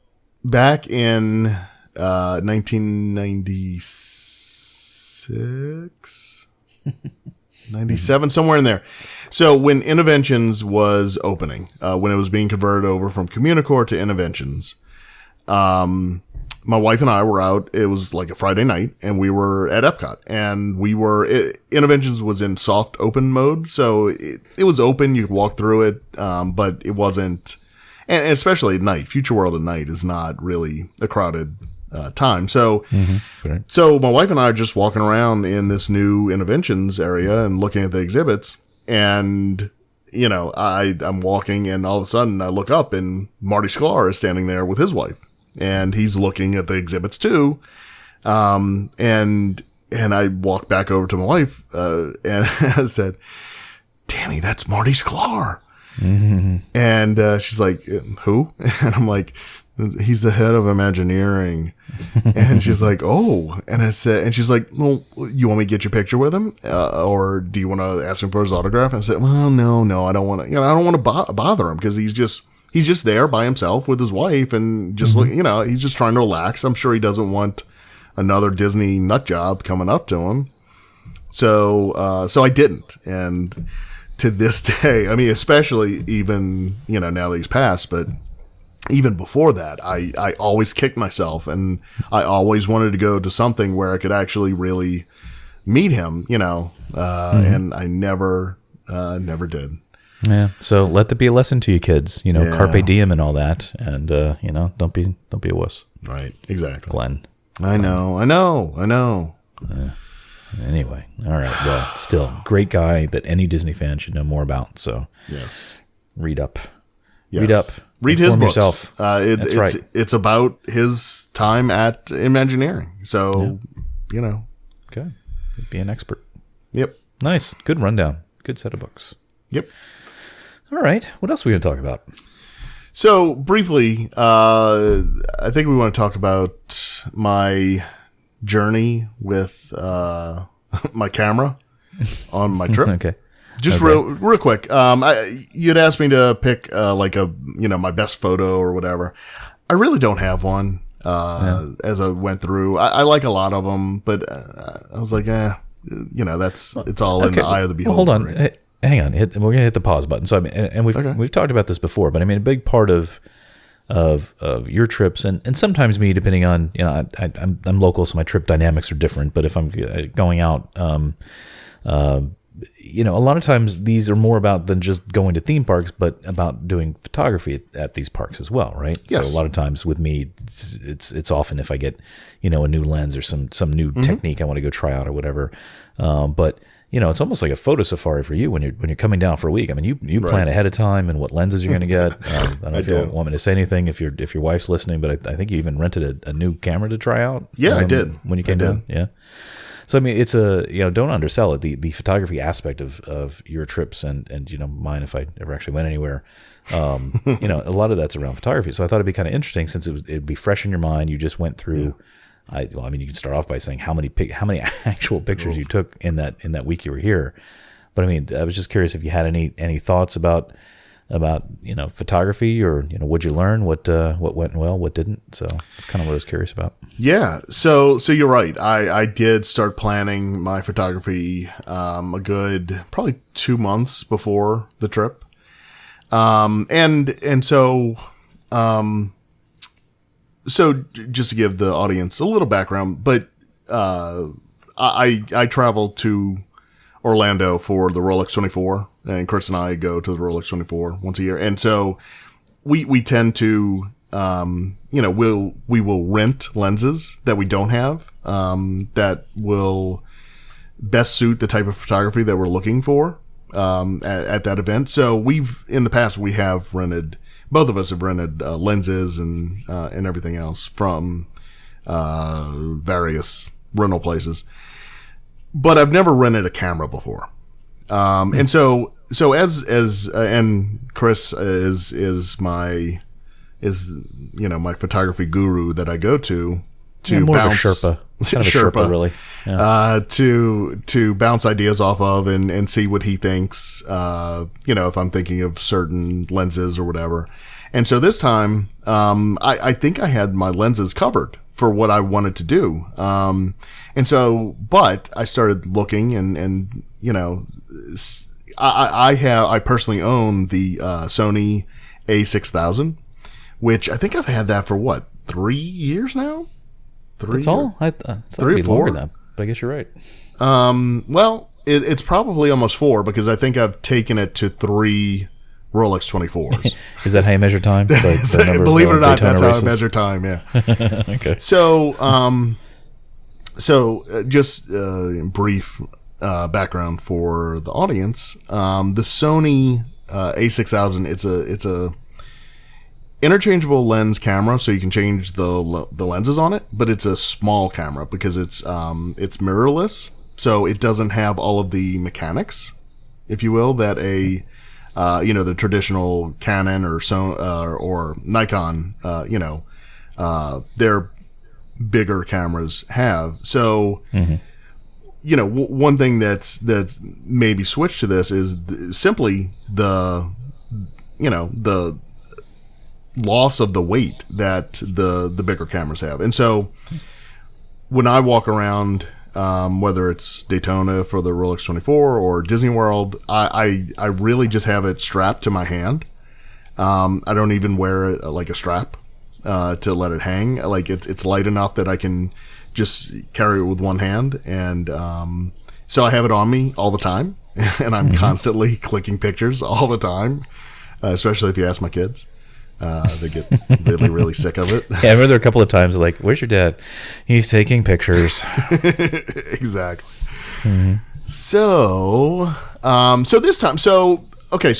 back in 1996, 97, somewhere in there. So when Interventions was opening, when it was being converted over from Communicore to Interventions, my wife and I were out. It was like a Friday night, and we were at Epcot, and Interventions was in soft open mode. So it was open. You could walk through it, but it wasn't, and especially at night, Future World at night is not really a crowded time. So, so my wife and I are just walking around in this new Interventions area and looking at the exhibits, and I'm walking, and all of a sudden I look up, and Marty Sklar is standing there with his wife, and he's looking at the exhibits too. And I walked back over to my wife, and I said, "Danny, that's Marty Sklar." And she's like, "Who?" And I'm like, "He's the head of Imagineering." And she's like, "Oh." And I said, and she's like, "Well, you want me to get your picture with him, or do you want to ask him for his autograph?" And I said, "Well, no, I don't want to. I don't want to bother him, because he's just there by himself with his wife, and just he's just trying to relax. I'm sure he doesn't want another Disney nut job coming up to him." So I didn't, and to this day, I mean, especially even now that he's passed, but even before that, I always kicked myself, and I always wanted to go to something where I could actually really meet him, and I never did. Yeah. So let that be a lesson to you kids, carpe diem and all that. And, don't be a wuss. Right. Exactly. Glenn. I know. Anyway. All right. Well, still great guy that any Disney fan should know more about. So yes, read up. Yes. Read up. Read his books. Yourself. That's right. It's about his time at Imagineering. So, Okay. Be an expert. Yep. Nice. Good rundown. Good set of books. Yep. All right. What else are we going to talk about? So, briefly, I think we want to talk about my journey with my camera on my trip. Okay. Just real quick. You'd asked me to pick my best photo or whatever. I really don't have one. As I went through, I like a lot of them, but I was like, it's all in the eye of the beholder. Well, hold on. Right? Hang on. We're going to hit the pause button. So I mean, and we've talked about this before, but I mean, a big part of your trips, and sometimes me, depending on I'm local, so my trip dynamics are different. But if I'm going out, a lot of times these are more about than just going to theme parks, but about doing photography at these parks as well, right? Yes. So a lot of times with me, it's often if I get a new lens or some new technique I want to go try out or whatever. But it's almost like a photo safari for you when you're coming down for a week. I mean, you plan ahead of time and what lenses you're going to get. I don't know if you want me to say anything if your wife's listening, but I think you even rented a new camera to try out. Yeah, I did when you came down. Yeah. So I mean, it's don't undersell it. The photography aspect of your trips and mine, if I ever actually went anywhere, a lot of that's around photography. So I thought it'd be kind of interesting since it'd be fresh in your mind. You just went through. Yeah. You can start off by saying how many actual pictures you took in that week you were here. But I mean, I was just curious if you had any thoughts about photography, or what'd you learn, what went well, what didn't. So it's kind of what I was curious about. Yeah. So you're right. I did start planning my photography a good probably 2 months before the trip. So just to give the audience a little background, but I traveled to Orlando for the Rolex 24, and Chris and I go to the Rolex 24 once a year. And so we tend to, we will rent lenses that we don't have, that will best suit the type of photography that we're looking for, at that event. So in the past, both of us have rented lenses and everything else from various rental places. But I've never rented a camera before. And so and Chris is my photography guru that I go to more bounce of a Sherpa. Kind of a Sherpa, really. Yeah. To bounce ideas off of and see what he thinks, if I'm thinking of certain lenses or whatever. And so this time, I think I had my lenses covered for what I wanted to do. But I started looking and I personally own the Sony A6000, which I think I've had that for 3 years now? That's all? I thought 3 or 4. Longer than that, but I guess you're right. Well, it's probably almost 4 because I think I've taken it to 3 Rolex 24s. Is that how you measure time? Believe it or not, that's how I measure time, yeah. Okay. So just brief background for the audience. The Sony A6000, it's a interchangeable lens camera, so you can change the lenses on it, but it's a small camera because it's mirrorless, so it doesn't have all of the mechanics, if you will, that the traditional Canon or Nikon, their bigger cameras have. So, one thing that's maybe switched to this is simply the loss of the weight that the bigger cameras have. And so when I walk around, whether it's Daytona for the Rolex 24 or Disney World, I really just have it strapped to my hand. I don't even wear it like a strap to let it hang. Like it's light enough that I can just carry it with one hand. And so I have it on me all the time, and I'm constantly clicking pictures all the time, especially if you ask my kids. They get really, really sick of it. Yeah, I remember there a couple of times like, "Where's your dad?" He's taking pictures. Exactly. Mm-hmm. So this time, so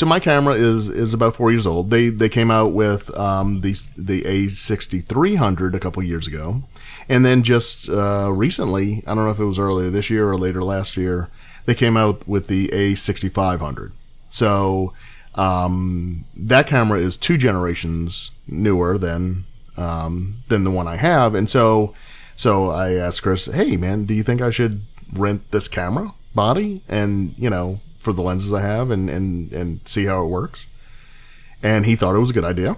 my camera is about 4 years old. They came out with the A6300 a couple years ago, and then just recently, I don't know if it was earlier this year or later last year, they came out with the A6500. So that camera is 2 generations newer than the one I have, and so I asked Chris, "Hey man, do you think I should rent this camera body and for the lenses I have and see how it works?" And he thought it was a good idea.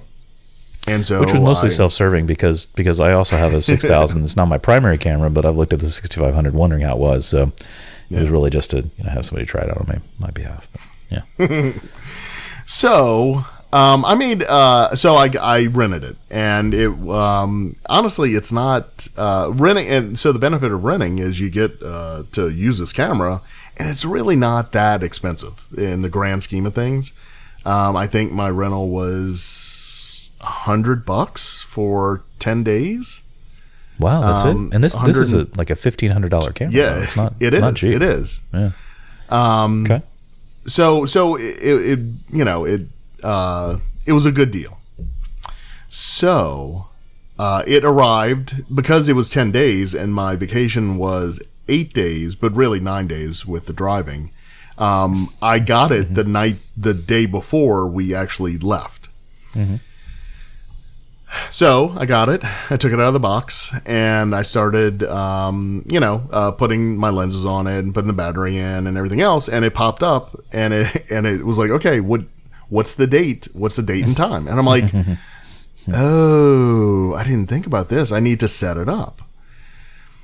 And so which was mostly self-serving because I also have a 6000. It's not my primary camera, but I've looked at the 6500 wondering how it was. So it was really just to have somebody try it out on my behalf. But, yeah. So I rented it, and it honestly it's not renting. And so the benefit of renting is you get to use this camera, and it's really not that expensive in the grand scheme of things. I think my rental was $100 for 10 days. Wow, that's it. And this is like a $1,500 camera. Yeah, it's not. It is. Not cheap. It is. Yeah. Okay. So it was a good deal. So it arrived because it was 10 days and my vacation was 8 days, but really 9 days with the driving. I got it the day before we actually left. So I got it. I took it out of the box and I started, putting my lenses on it and putting the battery in and everything else. And it popped up and it was like, okay, what's the date? What's the date and time? And I'm like, oh, I didn't think about this. I need to set it up.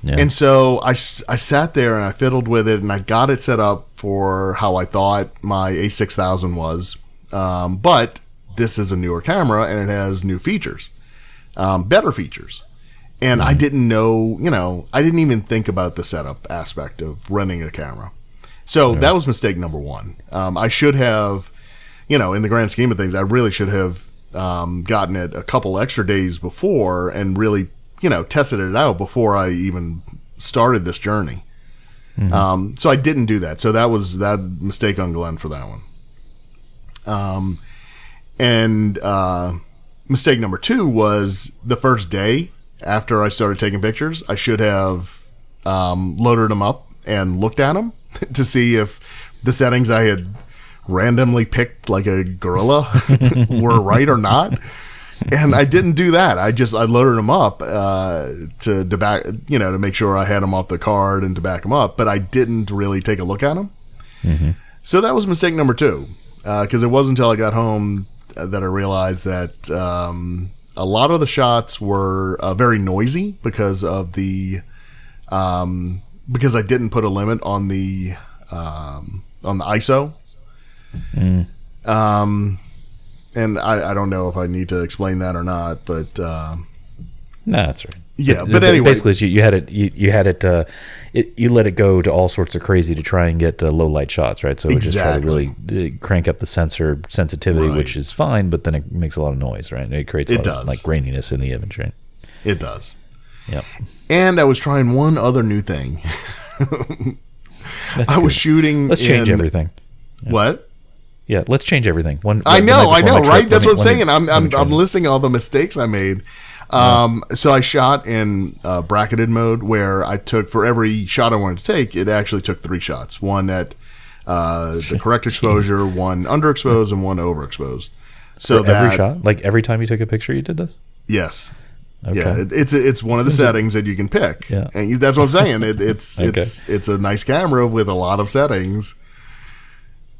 Yeah. And so I sat there and I fiddled with it and I got it set up for how I thought my A6000 was. But this is a newer camera and it has new features, better features. And I didn't know, I didn't even think about the setup aspect of running a camera. So that was mistake number one. I should have, in the grand scheme of things, I really should have gotten it a couple extra days before and really tested it out before I even started this journey. So I didn't do that. So that was that mistake on Glenn for that one. And mistake number two was the first day after I started taking pictures, I should have loaded them up and looked at them to see if the settings I had randomly picked like a gorilla were right or not. And I didn't do that. I loaded them up to back, to make sure I had them off the card and to back them up. But I didn't really take a look at them. So that was mistake number two. Because it wasn't until I got home that I realized that a lot of the shots were very noisy because of the because I didn't put a limit on the ISO. And I don't know if I need to explain that or not, but no, that's right. Yeah, but anyway, basically, you had it. You let it go to all sorts of crazy to try and get low light shots, right? So it just try to really crank up the sensor sensitivity, which is fine, but then it makes a lot of noise, right? It creates a lot of like graininess in the image, right? It does. Yep. And I was trying one other new thing. I was shooting. Let's change everything. Yeah. What? Yeah, let's change everything. I know, right? That's what I'm saying. I'm listing all the mistakes I made. So I shot in bracketed mode where I took, for every shot I wanted to take, it actually took 3 shots. One at the correct exposure, one underexposed, and one overexposed. So for every shot? Like every time you took a picture, you did this? Yes. Okay. Yeah, it's one of the settings that you can pick. Yeah. And that's what I'm saying. It's a nice camera with a lot of settings.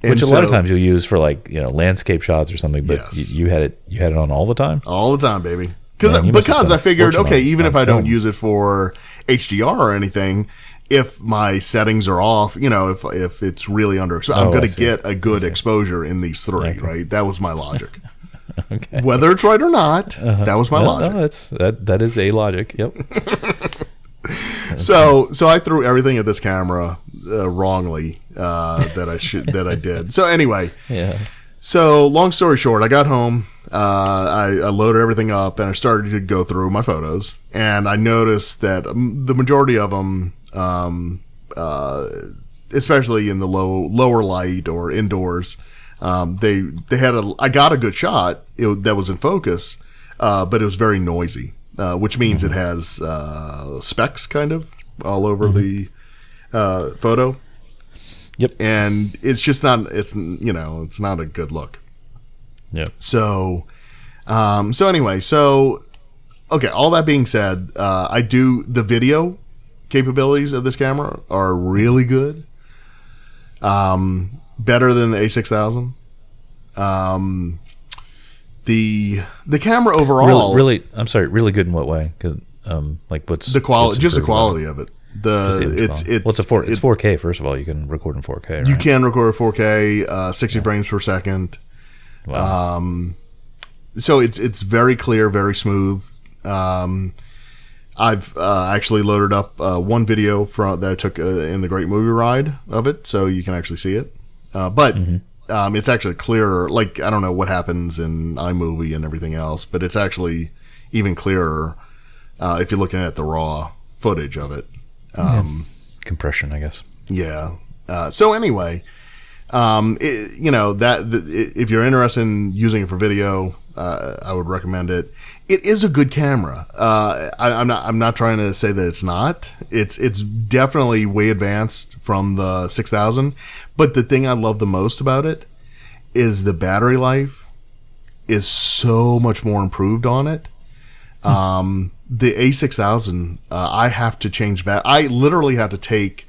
Which a lot of times you'll use for like landscape shots or something, but you had it on all the time. All the time, baby. Because I figured, okay, even if I don't use it for HDR or anything, if my settings are off, if it's really underexposed, I'm going to get a good exposure in these 3, right? That was my logic. Okay. Whether it's right or not, that was my logic. No, that is a logic. Yep. So I threw everything at this camera wrongly that I did. So anyway, So long story short, I got home. I loaded everything up and I started to go through my photos, and I noticed that the majority of them, especially in the lower light or indoors, they had I got a good shot that was in focus, but it was very noisy. Which means it has specks kind of all over the photo. Yep. And it's just not. It's not a good look. Yep. So, anyway, okay. All that being said, the video capabilities of this camera are really good. Better than the A6000. The camera overall, really, I'm sorry, really good in what way? Because like what's the quality? Just the quality of it. It's 4K. First of all, you can record in 4K. Right? You can record 4K, 60 frames per second. Wow. So it's very clear, very smooth. I've actually loaded up one video that I took in the Great Movie Ride of it, so you can actually see it. But it's actually clearer. Like, I don't know what happens in iMovie and everything else, but it's actually even clearer if you're looking at the raw footage of it. Compression, I guess. Yeah. So anyway, if you're interested in using it for video, I would recommend it. It is a good camera. I'm not trying to say that it's not. It's definitely way advanced from the 6000. But the thing I love the most about it is the battery life is so much more improved on it. The A6000, I have to change I literally have to take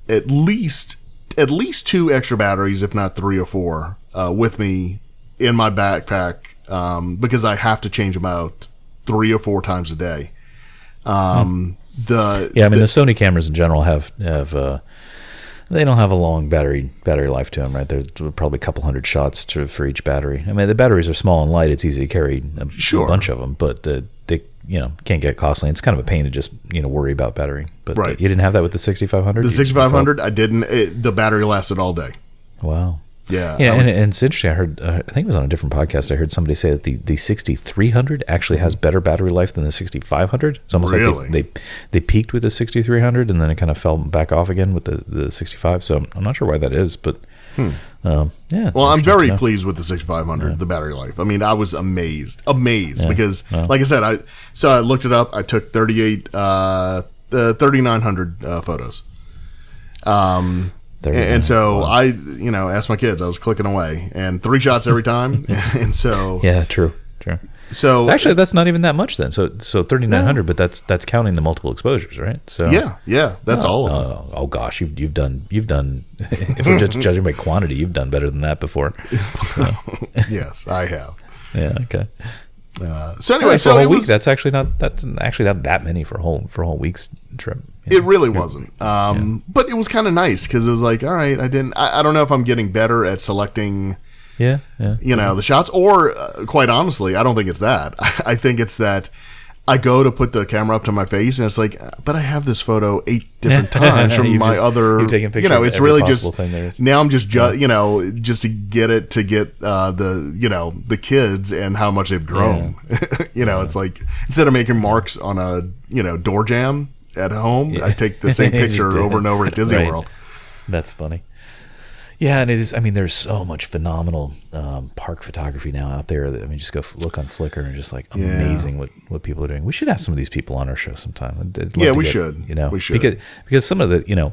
at least 2 extra batteries, if not 3 or 4, with me in my backpack, because I have to change them out 3 or 4 times a day. The Sony cameras in general have they don't have a long battery life to them, right? There's probably a couple hundred shots for each battery. I mean, the batteries are small and light; it's easy to carry a bunch of them, but they can't get costly. It's kind of a pain to just worry about battery. But right. You didn't have that with the 6500. The 6500, I didn't. The battery lasted all day. Wow. Yeah. And it's interesting. I heard, I think it was on a different podcast, I heard somebody say that the 6300 actually has better battery life than the 6500. It's almost like they peaked with the 6300 and then it kind of fell back off again with the 65. So I'm not sure why that is, but well, I'm very pleased with the 6500, the battery life. I mean, I was amazed because, like I said, I looked it up. I took 3,900 photos. And so I asked my kids. I was clicking away, and 3 shots every time. And so true. So actually, that's not even that much then. So 3,900, but that's counting the multiple exposures, right? So yeah, that's all of them. Oh gosh, you've done. If we're just judging by quantity, you've done better than that before. Yes, I have. Yeah. Okay. So anyway, so a whole week. That's actually not that many for a whole week's trip. It really wasn't. But it was kind of nice because it was like, all right, I don't know if I'm getting better at selecting. The shots, or quite honestly, I don't think it's that. I think it's that I go to put the camera up to my face, and it's like, but I have this photo 8 different times from my other. You've taken pictures. It's really just now. I'm just just to get the kids and how much they've grown. It's like instead of making marks on a door jamb at home, I take the same picture over and over at Disney World. That's funny. Yeah, and it is. I mean, there's so much phenomenal park photography now out there. Just go look on Flickr and just like amazing what people are doing. We should have some of these people on our show sometime. We should. We should because some of the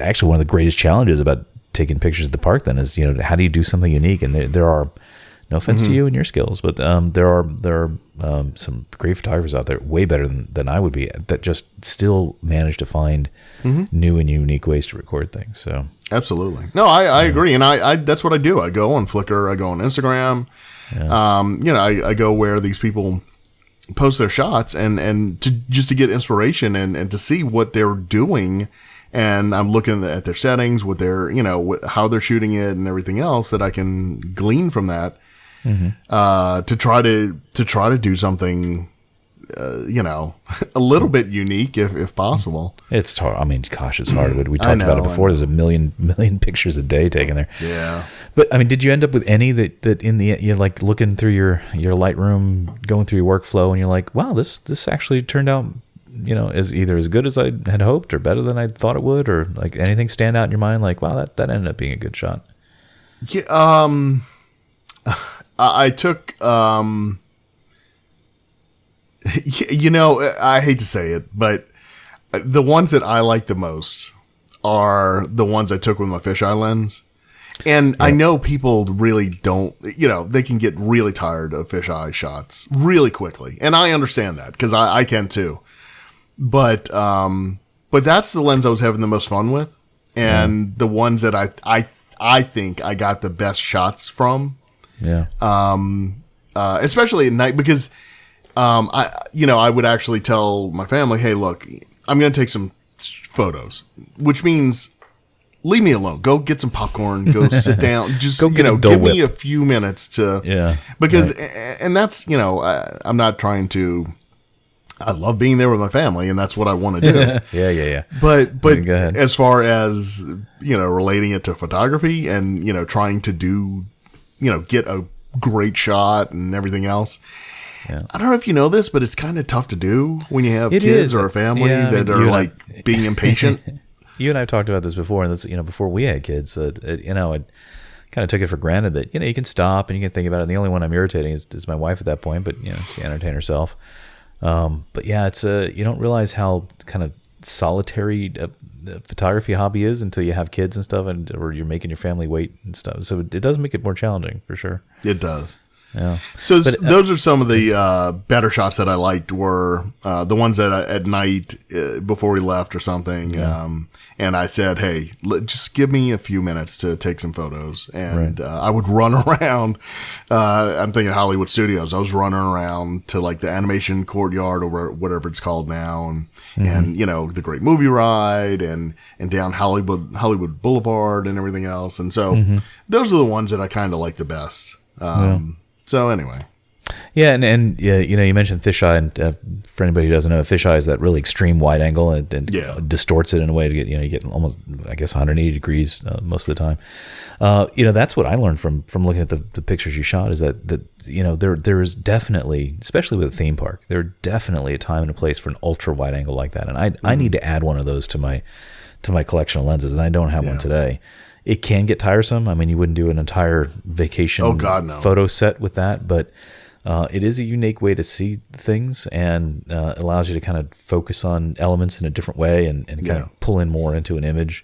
actually one of the greatest challenges about taking pictures of the park then is how do you do something unique? And there are, no offense to you and your skills, but there are some great photographers out there, way better than I would be, that just still manage to find new and unique ways to record things. So absolutely, no, I agree, and I that's what I do. I go on Flickr, I go on Instagram. I go where these people post their shots and to just to get inspiration and to see what they're doing. And I'm looking at their settings, what they're how they're shooting it, and everything else that I can glean from that. To try to do something, a little bit unique if possible. It's hard. I mean, gosh, it's hard. We talked about it before. There's a million pictures a day taken there. Yeah. But I mean, did you end up with any that in the end, you're like looking through your Lightroom, going through your workflow, and you're like, wow, this actually turned out, is either as good as I had hoped or better than I thought it would, or like anything stand out in your mind? Like, wow, that ended up being a good shot. Yeah. I took, I hate to say it, but the ones that I like the most are the ones I took with my fisheye lens. And I know people really don't, they can get really tired of fisheye shots really quickly. And I understand that because I can too. But that's the lens I was having the most fun with. And the ones that I think I got the best shots from. Yeah. Especially at night because, I would actually tell my family, hey, look, I'm going to take some photos, which means leave me alone. Go get some popcorn. Go sit down. Just, give me a few minutes to, because, and that's, I'm not trying to, I love being there with my family and that's what I want to do. Yeah. But as far as, relating it to photography and, trying to do, get a great shot and everything else. Yeah. I don't know if you know this, but it's kind of tough to do when you have kids or a family that are like being impatient. You and I have talked about this before, and that's before we had kids. kind of took it for granted that, you can stop and you can think about it. And the only one I'm irritating is my wife at that point, but, she entertained herself. But yeah, it's you don't realize how kind of solitary the photography hobby is until you have kids and stuff, or you're making your family wait and stuff. So it does make it more challenging for sure. It does. Yeah. So those are some of the better shots that I liked were the ones that at night before we left or something. Yeah. And I said, hey, just give me a few minutes to take some photos. And I would run around. I'm thinking Hollywood Studios. I was running around to like the animation courtyard or whatever it's called now. And the Great Movie Ride and down Hollywood Boulevard and everything else. And so those are the ones that I kind of like the best. So anyway. Yeah, and you mentioned fisheye, and for anybody who doesn't know, fisheye is that really extreme wide angle and distorts it in a way to get you get almost, I guess, 180 degrees most of the time. That's what I learned from looking at the pictures you shot, is that there is definitely, especially with a theme park, there are definitely a time and a place for an ultra wide angle like that, and I need to add one of those to my collection of lenses, and I don't have one today. It can get tiresome. I mean, you wouldn't do an entire vacation photo set with that, but it is a unique way to see things, and allows you to kind of focus on elements in a different way and kind of pull in more into an image.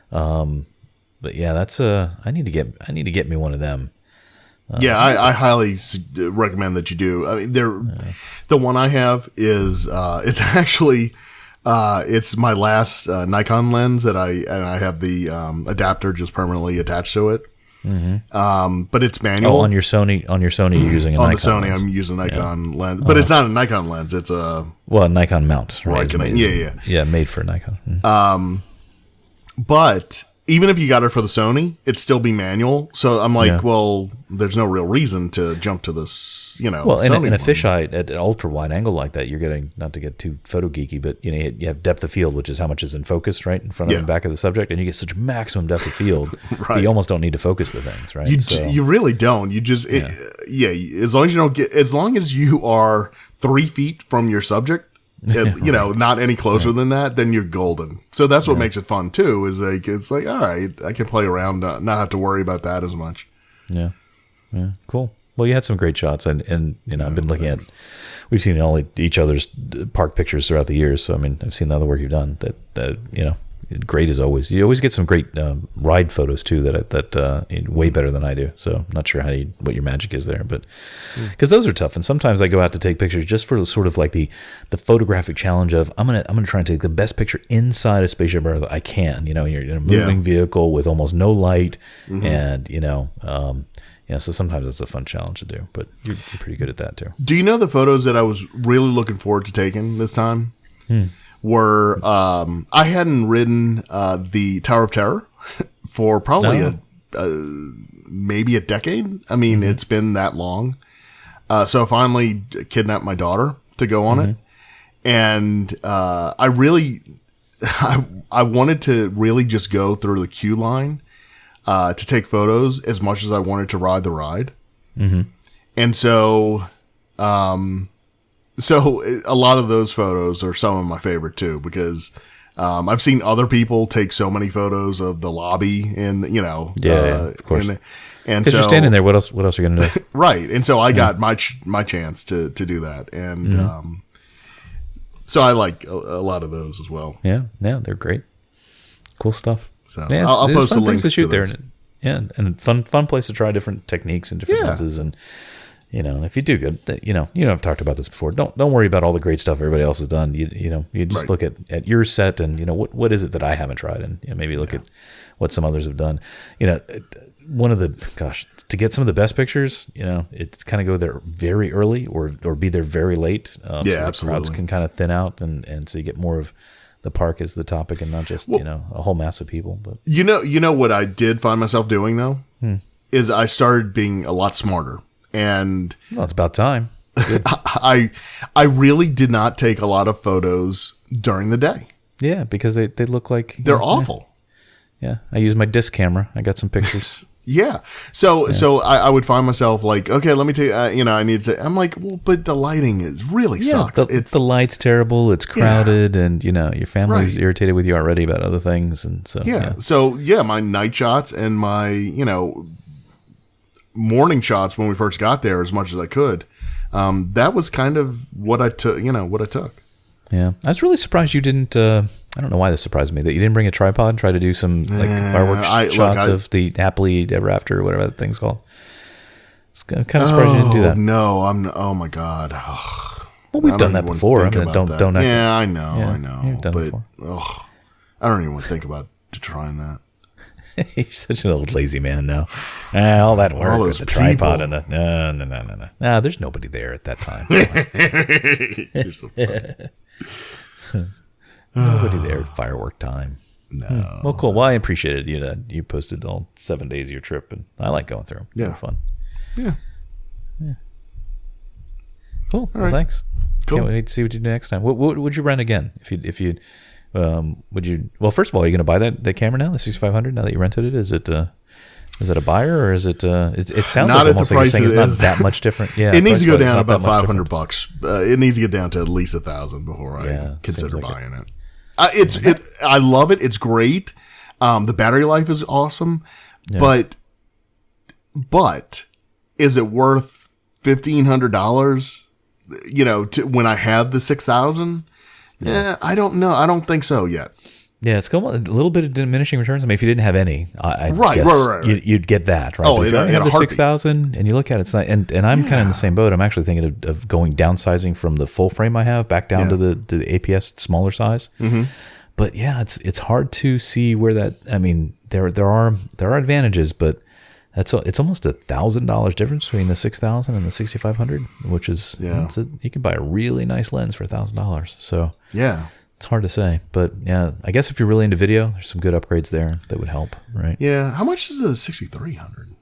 But yeah, that's I need to get me one of them. I highly recommend that you do. I mean, the one I have is it's actually. It's my last Nikon lens that I have the adapter just permanently attached to it. But it's manual. On your Sony, you're using a Nikon the Sony lens. I'm using a Nikon lens, but it's not a Nikon lens. It's a Nikon mount, right? Made for Nikon. But even if you got it for the Sony, it'd still be manual. So I'm like, well, there's no real reason to jump to this, Well, in a fisheye at an ultra wide angle like that, you're getting, not to get too photo geeky, but you have depth of field, which is how much is in focus, right, in front of and back of the subject, and you get such maximum depth of field, that you almost don't need to focus the things, right? You really don't. You just, as long as you are 3 feet from your subject. Not any closer than that, then you're golden. So that's what makes it fun too. Is like it's like, all right, I can play around, not have to worry about that as much. Yeah, cool. Well, you had some great shots, and I've been looking at. We've seen all each other's park pictures throughout the years. So I mean, I've seen the other work you've done. That great as always. You always get some great ride photos too. That way better than I do. So I'm not sure what your magic is there, but because those are tough. And sometimes I go out to take pictures just for sort of like the photographic challenge of I'm gonna try and take the best picture inside a spaceship Earth I can. You're in a moving vehicle with almost no light, and so sometimes it's a fun challenge to do. But you're pretty good at that too. Do you know the photos that I was really looking forward to taking this time? Were I hadn't ridden the Tower of Terror for probably maybe a decade. I mean, it's been that long. So I finally kidnapped my daughter to go on it, and I wanted to really just go through the queue line to take photos as much as I wanted to ride the ride, and so. So a lot of those photos are some of my favorite too, because I've seen other people take so many photos of the lobby and of course. And so you're standing there, what else are you gonna do? Right, and so I got my chance to do that, and so I like a lot of those as well. Yeah, they're great, cool stuff. So I'll post the links to shoot there. And fun place to try different techniques and different lenses and. If you do good, I've talked about this before. Don't worry about all the great stuff everybody else has done. You just look at your set and what is it that I haven't tried, and maybe look at what some others have done. One of the to get some of the best pictures, it's kind of go there very early or be there very late. So the crowds can kind of thin out, and so you get more of the park as the topic and not just a whole mass of people. But you know what I did find myself doing though is I started being a lot smarter. And it's about time. I really did not take a lot of photos during the day. Yeah, because they look like they're awful. Yeah, I use my disc camera. I got some pictures. So I would find myself like, okay, let me take. I need to. I'm like, well, but the lighting is really sucks. The light's terrible. It's crowded, and your family's irritated with you already about other things, and so So my night shots and my morning shots when we first got there as much as I could. That was kind of what I took. What I took. Yeah, I was really surprised you didn't. I don't know why this surprised me that you didn't bring a tripod. Try to do some fireworks shots of the happily ever after, or whatever that thing's called. It's kind of surprised you didn't do that. No, oh my god. Ugh. Well, we've done that before. I mean, don't. Yeah, I know. You've done but I don't even want to think about trying that. You're such an old lazy man now. All that work with the tripod and the no. Nah, there's nobody there at that time. You're so funny. Nobody there at firework time. No. Well, cool. Well, I appreciate it. You posted all 7 days of your trip, and I like going through them. Yeah. They're fun. Yeah. Cool. All Well, right. thanks. Cool. Can't wait to see what you do next time. What would you rent again? If you would you? Well, first of all, are you going to buy that camera now, the 6500? Now that you rented it, is it a buyer or is it? It sounds not like at almost the like price you're saying it's it not is. that much different. Yeah, It needs to go price-wise, down it's not about that much different. $500. It needs to get down to at least 1,000 before I consider seems like buying it. I love it. It's great. The battery life is awesome, but is it worth $1,500? When I have the 6,000. Yeah, I don't know. I don't think so yet. Yeah, it's a little bit of diminishing returns. I mean, if you didn't have any, I Right. guess you'd get that, right? Oh, but if in you have a the heartbeat. 6,000 and you look at it, it's not, and I'm kind of in the same boat. I'm actually thinking of going downsizing from the full frame I have back down to the APS smaller size. Mm-hmm. But yeah, it's hard to see where that. I mean, there are advantages, but it's almost $1,000 difference between the 6,000 and the 6,500, which is you can buy a really nice lens for $1,000. So Yeah. it's hard to say, but yeah, I guess if you're really into video, there's some good upgrades there that would help, right? Yeah. How much is a 6,300?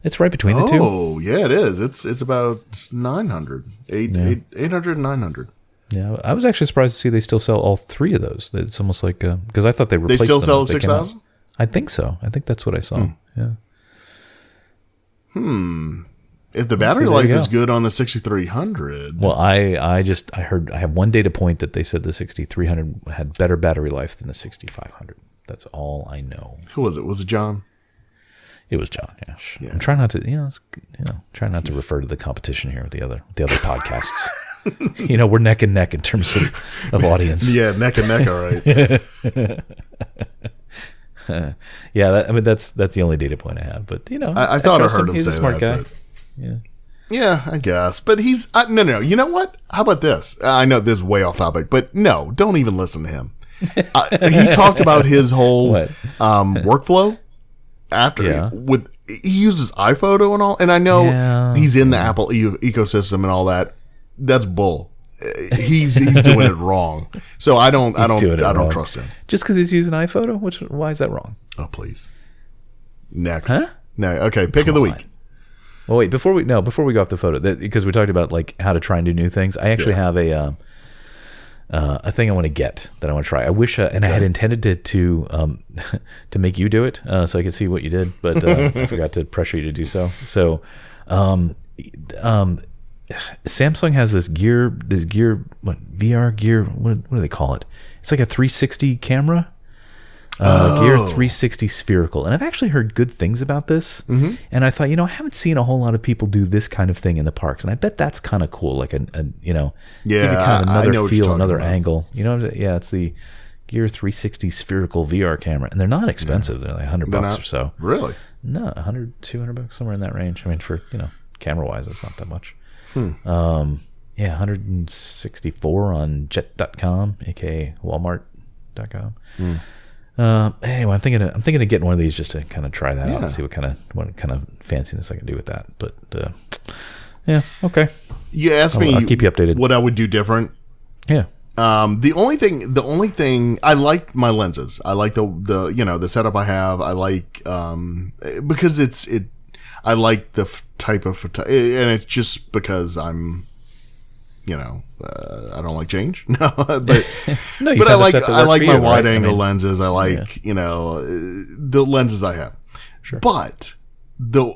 It's right between the two. Oh, yeah, it is. It's about 900, 800 and 900. Yeah, I was actually surprised to see they still sell all three of those. It's almost like because I thought they replaced They still them sell as they came out. 6,000? I think so. I think that's what I saw. Yeah. If the battery there life you is go. good on the 6,300. Well, I heard I have one data point that they said the 6,300 had better battery life than the 6,500. That's all I know. Who was it? Was it John? It was John. Yeah. I'm trying not to, try not to refer to the competition here with the other podcasts. We're neck and neck in terms of audience. Yeah, neck and neck. All right. That's the only data point I have. But I thought I heard him he's say a smart that, guy. but- Yeah. Yeah, I guess. But he's no. You know what? How about this? I know this is way off topic, but no, don't even listen to him. He talked about his whole What? workflow after he uses iPhoto and all, and I know he's in the Apple ecosystem and all that. That's bull. He's doing it wrong. So I don't trust him. Just because he's using iPhoto? Why is that wrong? Oh, please. Next. Huh? No. Okay. Pick of the week. Well, wait, before we go off the photo, because we talked about like how to try and do new things. I actually have a thing I want to get that I want to try. I wish, and I had intended to make you do it so I could see what you did, but I forgot to pressure you to do so. So, Samsung has this gear, VR gear. What do they call it? It's like a 360 camera. Gear 360 spherical, and I've actually heard good things about this. Mm-hmm. And I thought, I haven't seen a whole lot of people do this kind of thing in the parks, and I bet that's kind of cool. Like give you kind of another feel, another angle. It's the Gear 360 spherical VR camera, and they're not expensive. They're like $100 or so. Really? No, $100-$200, somewhere in that range. I mean, for camera wise, it's not that much. 164 on jet.com, aka walmart.com. Anyway, I'm thinking of getting one of these just to kind of try that out and see what kind of fanciness I can do with that. But okay. You asked me. I'll keep you updated. What I would do different. Yeah. The only thing I like my lenses. I like the setup I have. I like because I like the type of and it's just because I'm. I don't like change. No, but No, but I like my wide right? angle lenses. I like the lenses I have. Sure. But the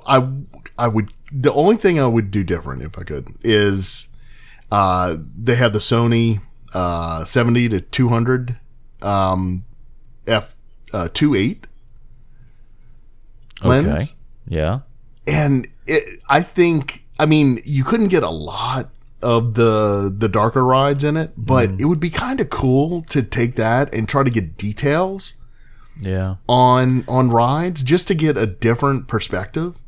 only thing I would do different if I could is they have the Sony 70 to 200 f 2.8 lens. Okay. Yeah. And I think, I mean, you couldn't get a lot of the darker rides in it, but it would be kind of cool to take that and try to get details on rides just to get a different perspective.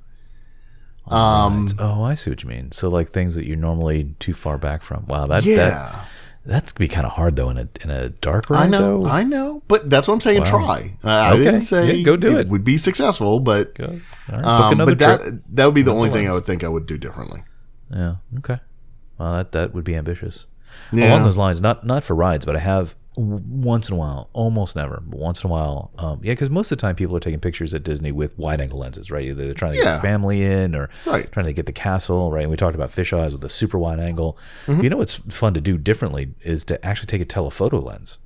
Oh, I see what you mean. So like things that you're normally too far back from. Wow, that's could be kind of hard though in a dark ride. I know, but that's what I'm saying. Try. I didn't say go do it. Would be successful, but all right, book another trip. that would be the only thing I would think I would do differently. Yeah. Okay. Well, that would be ambitious. Yeah. Along those lines, not for rides, but I have once in a while, almost never, but once in a while, because most of the time people are taking pictures at Disney with wide-angle lenses, right? Either they're trying to get the family in or trying to get the castle, right? And we talked about fisheyes with a super wide angle. You know what's fun to do differently is to actually take a telephoto lens,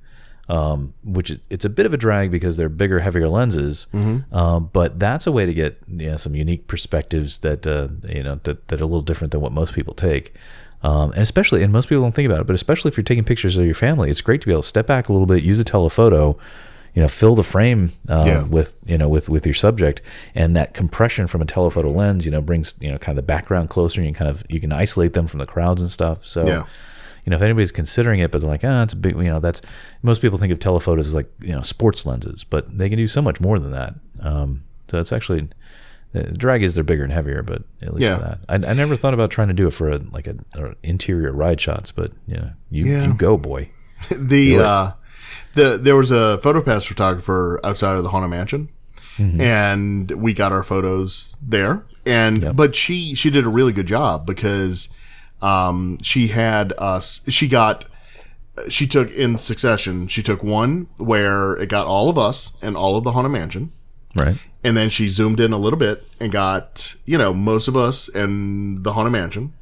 which it's a bit of a drag because they're bigger, heavier lenses, but that's a way to get some unique perspectives that that are a little different than what most people take. And especially, and most people don't think about it, but especially if you're taking pictures of your family, it's great to be able to step back a little bit, use a telephoto, fill the frame with your subject, and that compression from a telephoto lens, brings kind of the background closer, and you can isolate them from the crowds and stuff. So, if anybody's considering it, but they're like, it's a big, that's most people think of telephotos as like sports lenses, but they can do so much more than that. So it's actually. Drag is they're bigger and heavier, but at least for that, I never thought about trying to do it for an interior ride shots, but you go, boy. There was a PhotoPass photographer outside of the Haunted Mansion, and we got our photos there, but she did a really good job because she had us. She took in succession. She took one where it got all of us and all of the Haunted Mansion. Right. And then she zoomed in a little bit and got, most of us and the Haunted Mansion.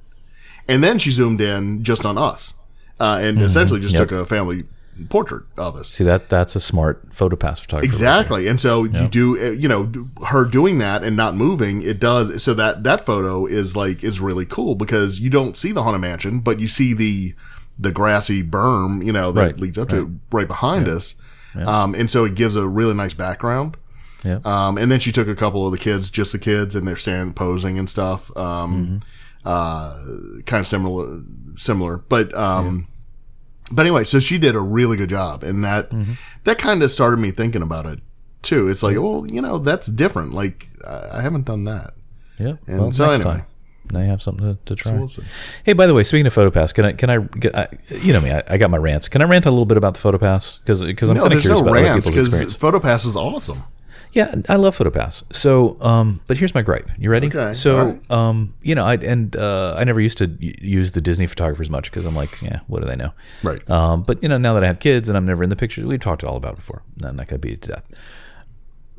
And then she zoomed in just on us. And essentially just took a family portrait of us. See, that's a smart PhotoPass photographer. Exactly. And so you do, her doing that and not moving, it does. So that photo is really cool because you don't see the Haunted Mansion, but you see the grassy berm, that leads up to it right behind us. Yeah. And so it gives a really nice background. Yeah. And then she took a couple of the kids, just the kids, and they're standing posing and stuff. Kind of similar. But anyway, so she did a really good job, and that kind of started me thinking about it too. It's like, well, that's different. Like I haven't done that. Yeah. And so anyway. Time. Now you have something to try. Hey, by the way, speaking of PhotoPass, can I get me? I got my rants. Can I rant a little bit about the PhotoPass? Because I'm kind of curious about other people's experience. PhotoPass is awesome. Yeah, I love PhotoPass. So, but here's my gripe. You ready? Okay. So, I never used to use the Disney photographers much because I'm like, what do they know? Right. But now that I have kids and I'm never in the pictures, we've talked all about it before. I'm not gonna beat it to death.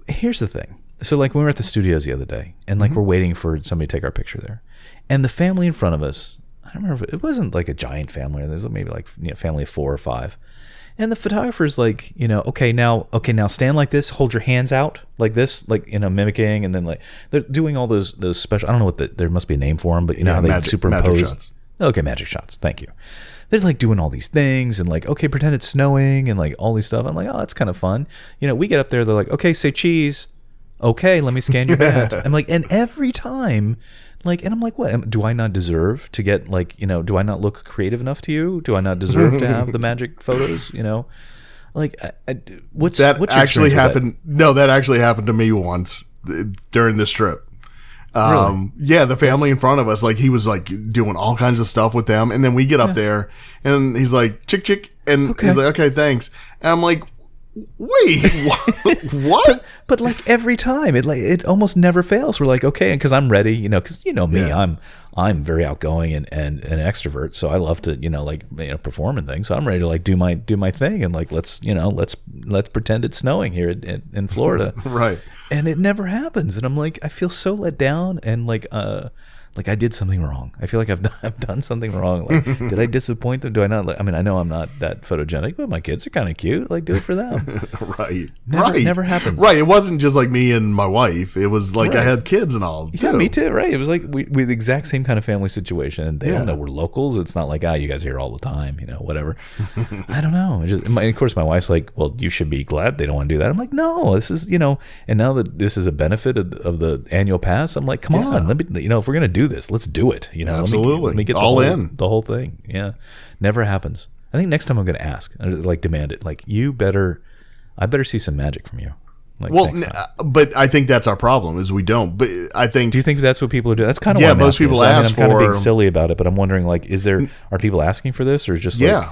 Here's the thing. So, like, we were at the studios the other day, and like we're waiting for somebody to take our picture there, and the family in front of us. I don't remember. It wasn't like a giant family. There's maybe like family of 4 or 5. And the photographer's like, okay, now stand like this, hold your hands out like this, like, mimicking, and then like they're doing all those special, I don't know what there must be a name for them, but how they superimpose. Magic shots. Okay, magic shots. Thank you. They're like doing all these things and like, okay, pretend it's snowing and like all these stuff. I'm like, oh, that's kind of fun. We get up there, they're like, okay, say cheese. Okay, let me scan your badge. I'm like, and every time, like, and I'm like, what? Do I not deserve to get like, do I not look creative enough to you? Do I not deserve to have the magic photos? Like, what's actually happened? No, that actually happened to me once during this trip. Really? Yeah, the family in front of us, like he was like doing all kinds of stuff with them, and then we get up there, and he's like, chick chick, and he's like, okay, thanks, and I'm like, wait, what? But like every time, it almost never fails. We're like, okay, because I'm ready, because me, I'm very outgoing and an extrovert, so I love to perform and things. So I'm ready to like do my thing and like let's pretend it's snowing here in Florida, right? And it never happens, and I'm like, I feel so let down, and like like I did something wrong. I feel like I've done something wrong. Like, did I disappoint them? Do I not? I mean, I know I'm not that photogenic, but my kids are kind of cute. Like, do it for them. Right. Never happens. Right. It wasn't just like me and my wife. It was like I had kids and all. Yeah, too. me too. Right. It was like we the exact same kind of family situation. And they don't know we're locals. It's not like you guys are here all the time. Whatever. I don't know. Of course, my wife's like, well, you should be glad they don't want to do that. I'm like, no, this is And now that this is a benefit of the annual pass, I'm like, come on, let me. If we're gonna do this, let's do it. Absolutely. Let me get all the whole thing. Yeah, never happens. I think next time I'm going to ask, like demand it. Like I better see some magic from you. Like, but I think that's our problem is we don't. But I think. Do you think that's what people are doing? That's kind of what most people ask I'm kind of being silly about it, but I'm wondering like, are people asking for this or is just like,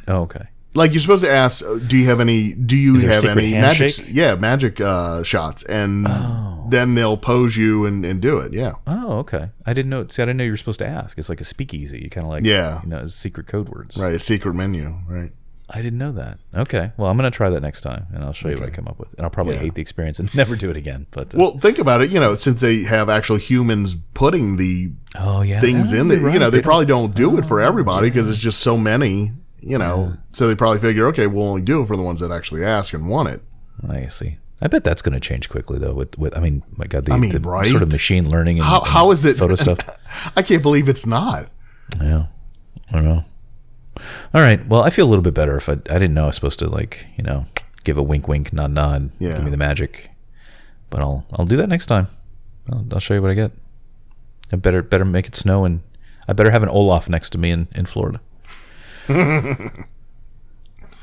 oh, okay. Like you're supposed to ask, do you have any handshake? magic shots, and then they'll pose you and do it. Yeah. Oh, okay. I didn't know. See, I didn't know you were supposed to ask. It's like a speakeasy. You kind of like, it's secret code words. Right. A secret menu. Right. I didn't know that. Okay. Well, I'm going to try that next time, and I'll show you what I come up with. And I'll probably hate the experience and never do it again. But well, think about it. Since they have actual humans putting the things in there, right. They probably don't do it for everybody because it's just so many. So they probably figure, okay, we'll only do it for the ones that actually ask and want it. I see. I bet that's going to change quickly, though. With I mean, my God, the right? sort of machine learning and how is it photo stuff? I can't believe it's not. Yeah, I don't know. All right. Well, I feel a little bit better if I didn't know I was supposed to give a wink, wink, nod, nod. Yeah. Give me the magic. But I'll do that next time. I'll show you what I get. I better make it snow, and I better have an Olaf next to me in Florida. All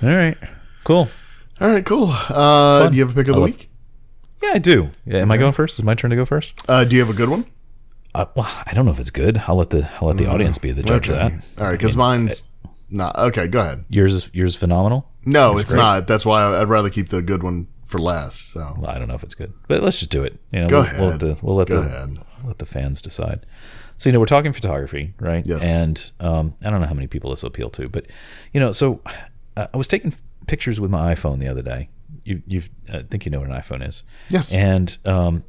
right, cool. Do you have a pick of the week? Yeah, I do. Yeah, am I going first? Is it my turn to go first? Do you have a good one? Well, I don't know if it's good. I'll let the audience be the judge of that. All right, because mine's not. Okay, go ahead. Yours is phenomenal. No, it's not. That's why I'd rather keep the good one for last. So well, I don't know if it's good, but let's just do it. Go ahead. We'll let the fans decide. So we're talking photography, right? Yes. And I don't know how many people this will appeal to, but so I was taking pictures with my iPhone the other day. I think you know what an iPhone is. Yes. And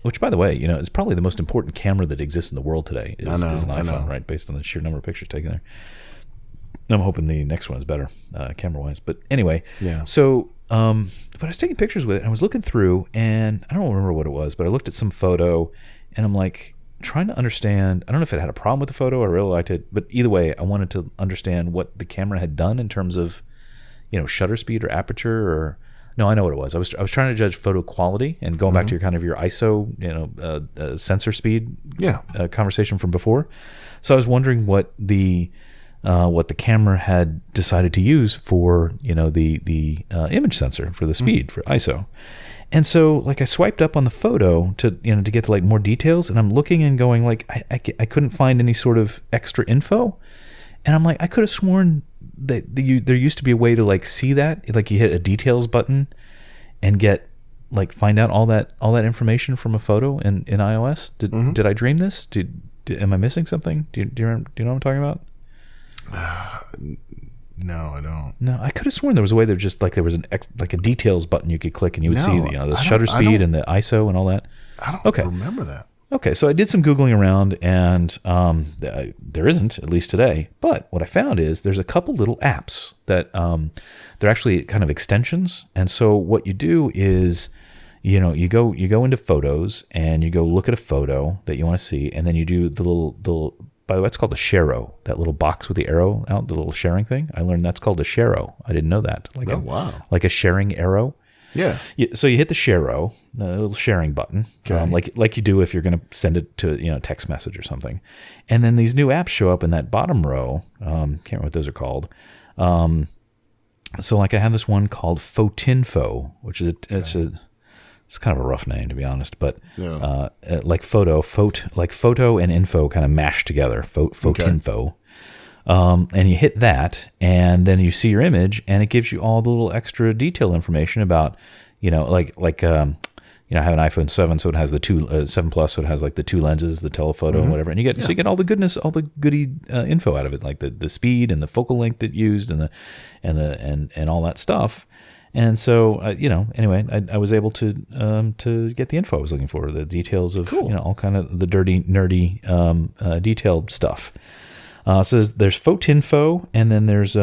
which, by the way, is probably the most important camera that exists in the world today is an iPhone, right? Based on the sheer number of pictures taken there. I'm hoping the next one is better camera-wise. But anyway, so but I was taking pictures with it, and I was looking through, and I don't remember what it was, but I looked at some photo, and I'm like, trying to understand. I don't know if it had a problem with the photo. I really liked it, but either way, I wanted to understand what the camera had done in terms of, shutter speed or aperture. Or no, I know what it was. I was trying to judge photo quality and going back to your ISO, sensor speed, conversation from before. So I was wondering what the camera had decided to use for the image sensor for the speed for ISO. And so, I swiped up on the photo to get to more details, and I'm looking and going I couldn't find any sort of extra info, and I'm like, I could have sworn that there used to be a way to see that, you hit a details button, and get find out all that information from a photo in iOS. Did I dream this? Am I missing something? Do you know what I'm talking about? No, I don't. No, I could have sworn there was a way that just there was a details button you could click and you would see the shutter speed and the ISO and all that. I don't remember that. Okay, so I did some Googling around, and there isn't, at least today. But what I found is there's a couple little apps that they're actually kind of extensions. And so what you do is, you go into Photos and you go look at a photo that you want to see, and then you do the little. By the way, it's called a sharo. That little box with the arrow out, the little sharing thing. I learned that's called a sharo. I didn't know that. Wow. Like a sharing arrow. Yeah. So you hit the sharo, the little sharing button, like you do if you're going to send it to text message or something, and then these new apps show up in that bottom row. Can't remember what those are called. So I have this one called Photinfo, which is it's kind of a rough name, to be honest, but photo and info kind of mashed together. Photinfo. And you hit that, and then you see your image, and it gives you all the little extra detail information about, I have an iPhone 7, so it has the 7 Plus, so it has the two lenses, the telephoto, and whatever, and you get all the goodness, all the goody info out of it, like the speed and the focal length it used, and all that stuff. And so, anyway, I was able to get the info I was looking for, the details of all kind of the dirty, nerdy, detailed stuff. So there's Photinfo, and then there's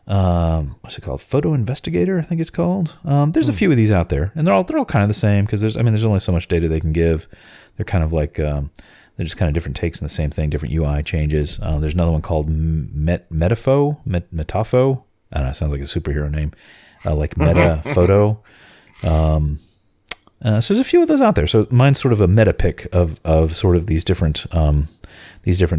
what's it called? Photo Investigator, I think it's called. There's a few of these out there, and they're all kind of the same because there's only so much data they can give. They're kind of like they're just kind of different takes on the same thing, different UI changes. There's another one called Metafo. I don't know, it sounds like a superhero name, like Meta Photo. So there's a few of those out there. So mine's sort of a meta pick of sort of these different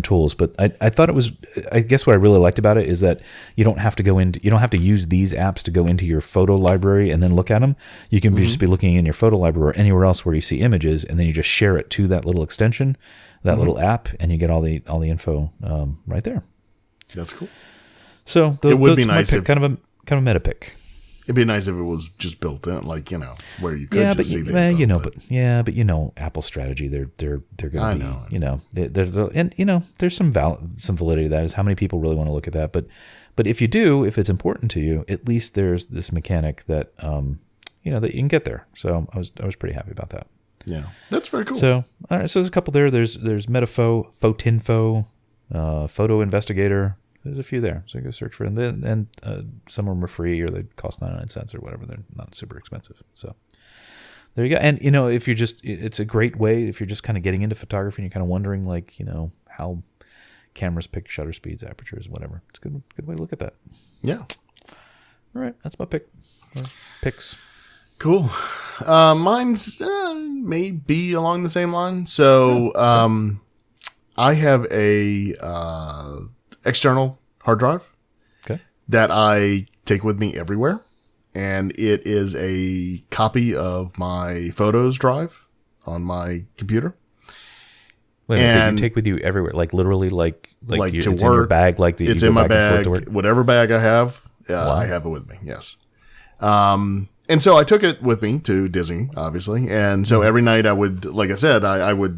tools. But I thought it was, I guess what I really liked about it is that you don't have to use these apps to go into your photo library and then look at them. You can just be looking in your photo library or anywhere else where you see images, and then you just share it to that little extension, that little app, and you get all the info right there. That's cool. So it would be nice if kind of a meta pick. It'd be nice if it was just built in, like, where you could just see the info. But Apple's strategy, they're going to be, know. There's some validity to that, is how many people really want to look at that. But if you do, if it's important to you, at least there's this mechanic that that you can get there. So I was pretty happy about that. Yeah, that's very cool. So all right, so there's a couple there. There's Metafo, Photinfo, Photo Investigator. There's a few there, so you go search for them. And some of them are free, or they cost 99 cents or whatever. They're not super expensive. So there you go. And if you're it's a great way if you're just kind of getting into photography and you're kind of wondering, like, how cameras pick shutter speeds, apertures, whatever. It's a good way to look at that. Yeah. All right, that's my picks. Cool. Mine's may be along the same line. So I have a external hard drive that I take with me everywhere, and it is a copy of my photos drive on my computer. Wait, and you take with you everywhere, like literally, like to it's work, in your bag, like it's in my bag, whatever bag I have, I have it with me. Yes. And so I took it with me to Disney, obviously, and so every night I would, like I said, I would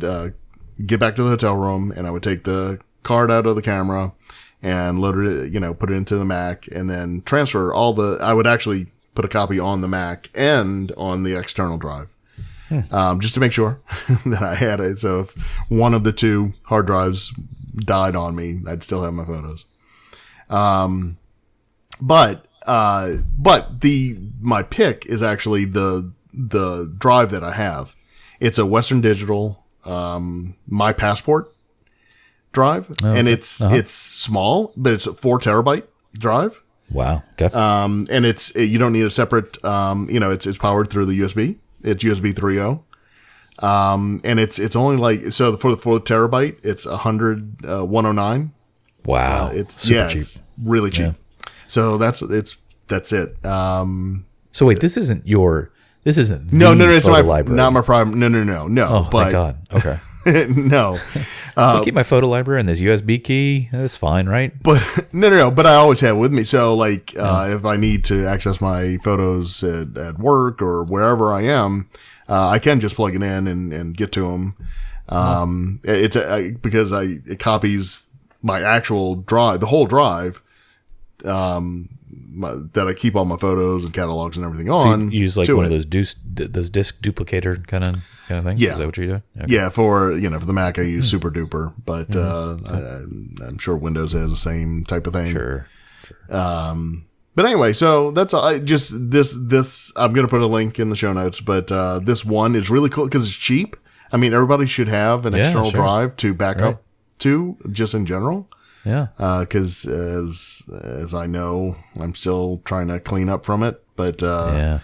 get back to the hotel room, and I would take the card out of the camera and load it, put it into the Mac, and then transfer I would actually put a copy on the Mac and on the external drive, just to make sure that I had it. So if one of the two hard drives died on me, I'd still have my photos. But my pick is actually the drive that I have. It's a Western Digital, My Passport drive, and it's small, but it's a 4 terabyte drive. Wow. Okay. And you don't need a separate, it's powered through the USB. It's USB 3.0. And it's only like, so for the 4 terabyte, it's 109. Wow. It's super cheap. It's really cheap. Yeah. So that's it. So wait, this isn't the it's library. not my prime. No. Oh, thank God. Okay. No. I keep my photo library and this USB key. That's fine, right? But no. But I always have it with me. So like, if I need to access my photos at work or wherever I am, I can just plug it in and get to them. Because it copies my actual drive, the whole drive, that I keep all my photos and catalogs and everything on. So you use like one of those disk duplicator kind of things? Yeah. Is that what you do? Okay. Yeah, for the Mac I use Super Duper, but I'm sure Windows has the same type of thing. Sure. But anyway, so that's this I'm going to put a link in the show notes, but this one is really cool because it's cheap. I mean, everybody should have an external drive to back up to, just in general. Yeah. Because as I know, I'm still trying to clean up from it, but I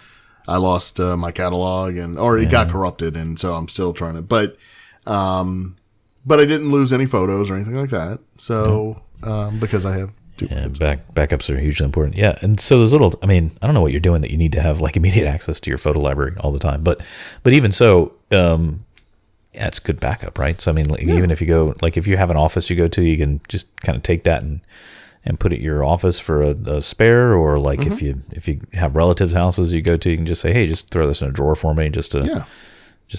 lost my catalog it got corrupted, and so I'm still trying to. But I didn't lose any photos or anything like that. So because I have duplicates. Backups are hugely important. Yeah, and so those little. I mean, I don't know what you're doing that you need to have like immediate access to your photo library all the time, but even so. Yeah, it's good backup, right? So I mean, even if you go, like if you have an office you go to, you can just kind of take that and put it in your office for a spare, or like if you have relatives' houses you go to, you can just say, hey, just throw this in a drawer for me, just to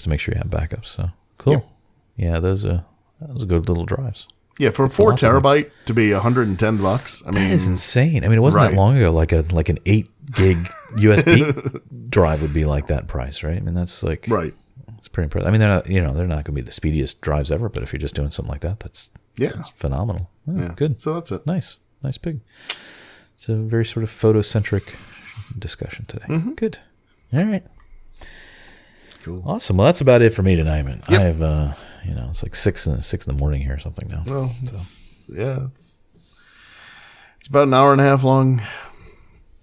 make sure you have backups. So cool. Yeah, those are good little drives. Yeah, for 4 terabyte to be $110. I mean, that is insane. I mean, it wasn't that long ago, like an 8 gig USB drive would be like that price, right? I mean, that's like Right. It's pretty impressive. I mean, they're not going to be the speediest drives ever, but if you're just doing something like that, that's phenomenal. Oh, Yeah. Good. So that's it. Nice pig. It's a very sort of photocentric discussion today. Mm-hmm. Good. All right. Cool. Awesome. Well, that's about it for me tonight, man. Yep. I have, it's like 6 in the morning here or something now. Well, it's about an hour and a half long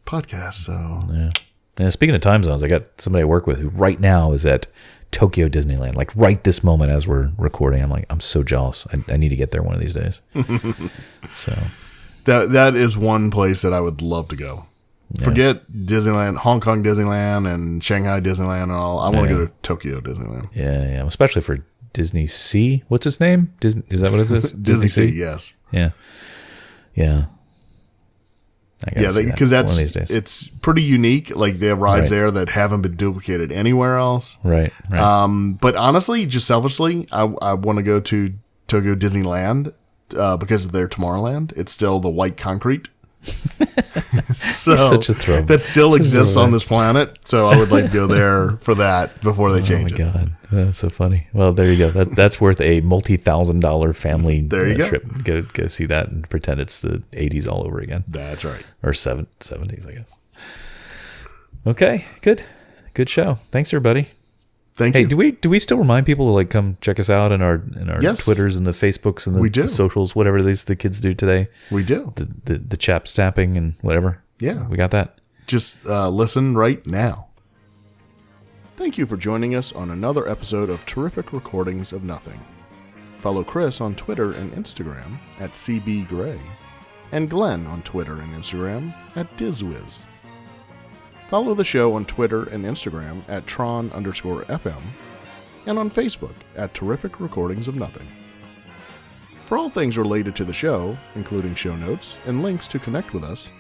podcast. So Yeah. And speaking of time zones, I got somebody I work with who right now is at Tokyo Disneyland, like right this moment as we're recording. I'm so jealous. I need to get there one of these days. So that is one place that I would love to go. Yeah. Forget Disneyland, Hong Kong Disneyland, and Shanghai Disneyland and all. I want to go to Tokyo Disneyland. Yeah, especially for Disney Sea. What's its name? Disney, is that what it is? Disney Sea, yes. Yeah. Because it's pretty unique. Like they have rides there that haven't been duplicated anywhere else. Right. But honestly, just selfishly, I want to go to Tokyo Disneyland because of their Tomorrowland. It's still the white concrete. So such a throwback. That still exists on this planet. So I would like to go there for that before they change it. Oh my God, that's so funny. Well, there you go. That's worth a multi-$1,000 family trip. Go see that and pretend it's the 80s all over again. That's right. Or 70s, I guess. Okay, good show. Thanks, everybody. Thank you. Do we still remind people to like come check us out in our Yes. Twitters and the Facebooks and the socials, whatever the kids do today? We do. The chap stamping and whatever. Yeah. We got that. Just listen right now. Thank you for joining us on another episode of Terrific Recordings of Nothing. Follow Chris on Twitter and Instagram at CBGray, and Glenn on Twitter and Instagram at DizWiz. Follow the show on Twitter and Instagram at Tron_FM, and on Facebook at Terrific Recordings of Nothing. For all things related to the show, including show notes and links to connect with us,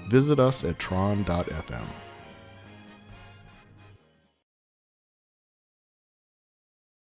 visit us at Tron.fm.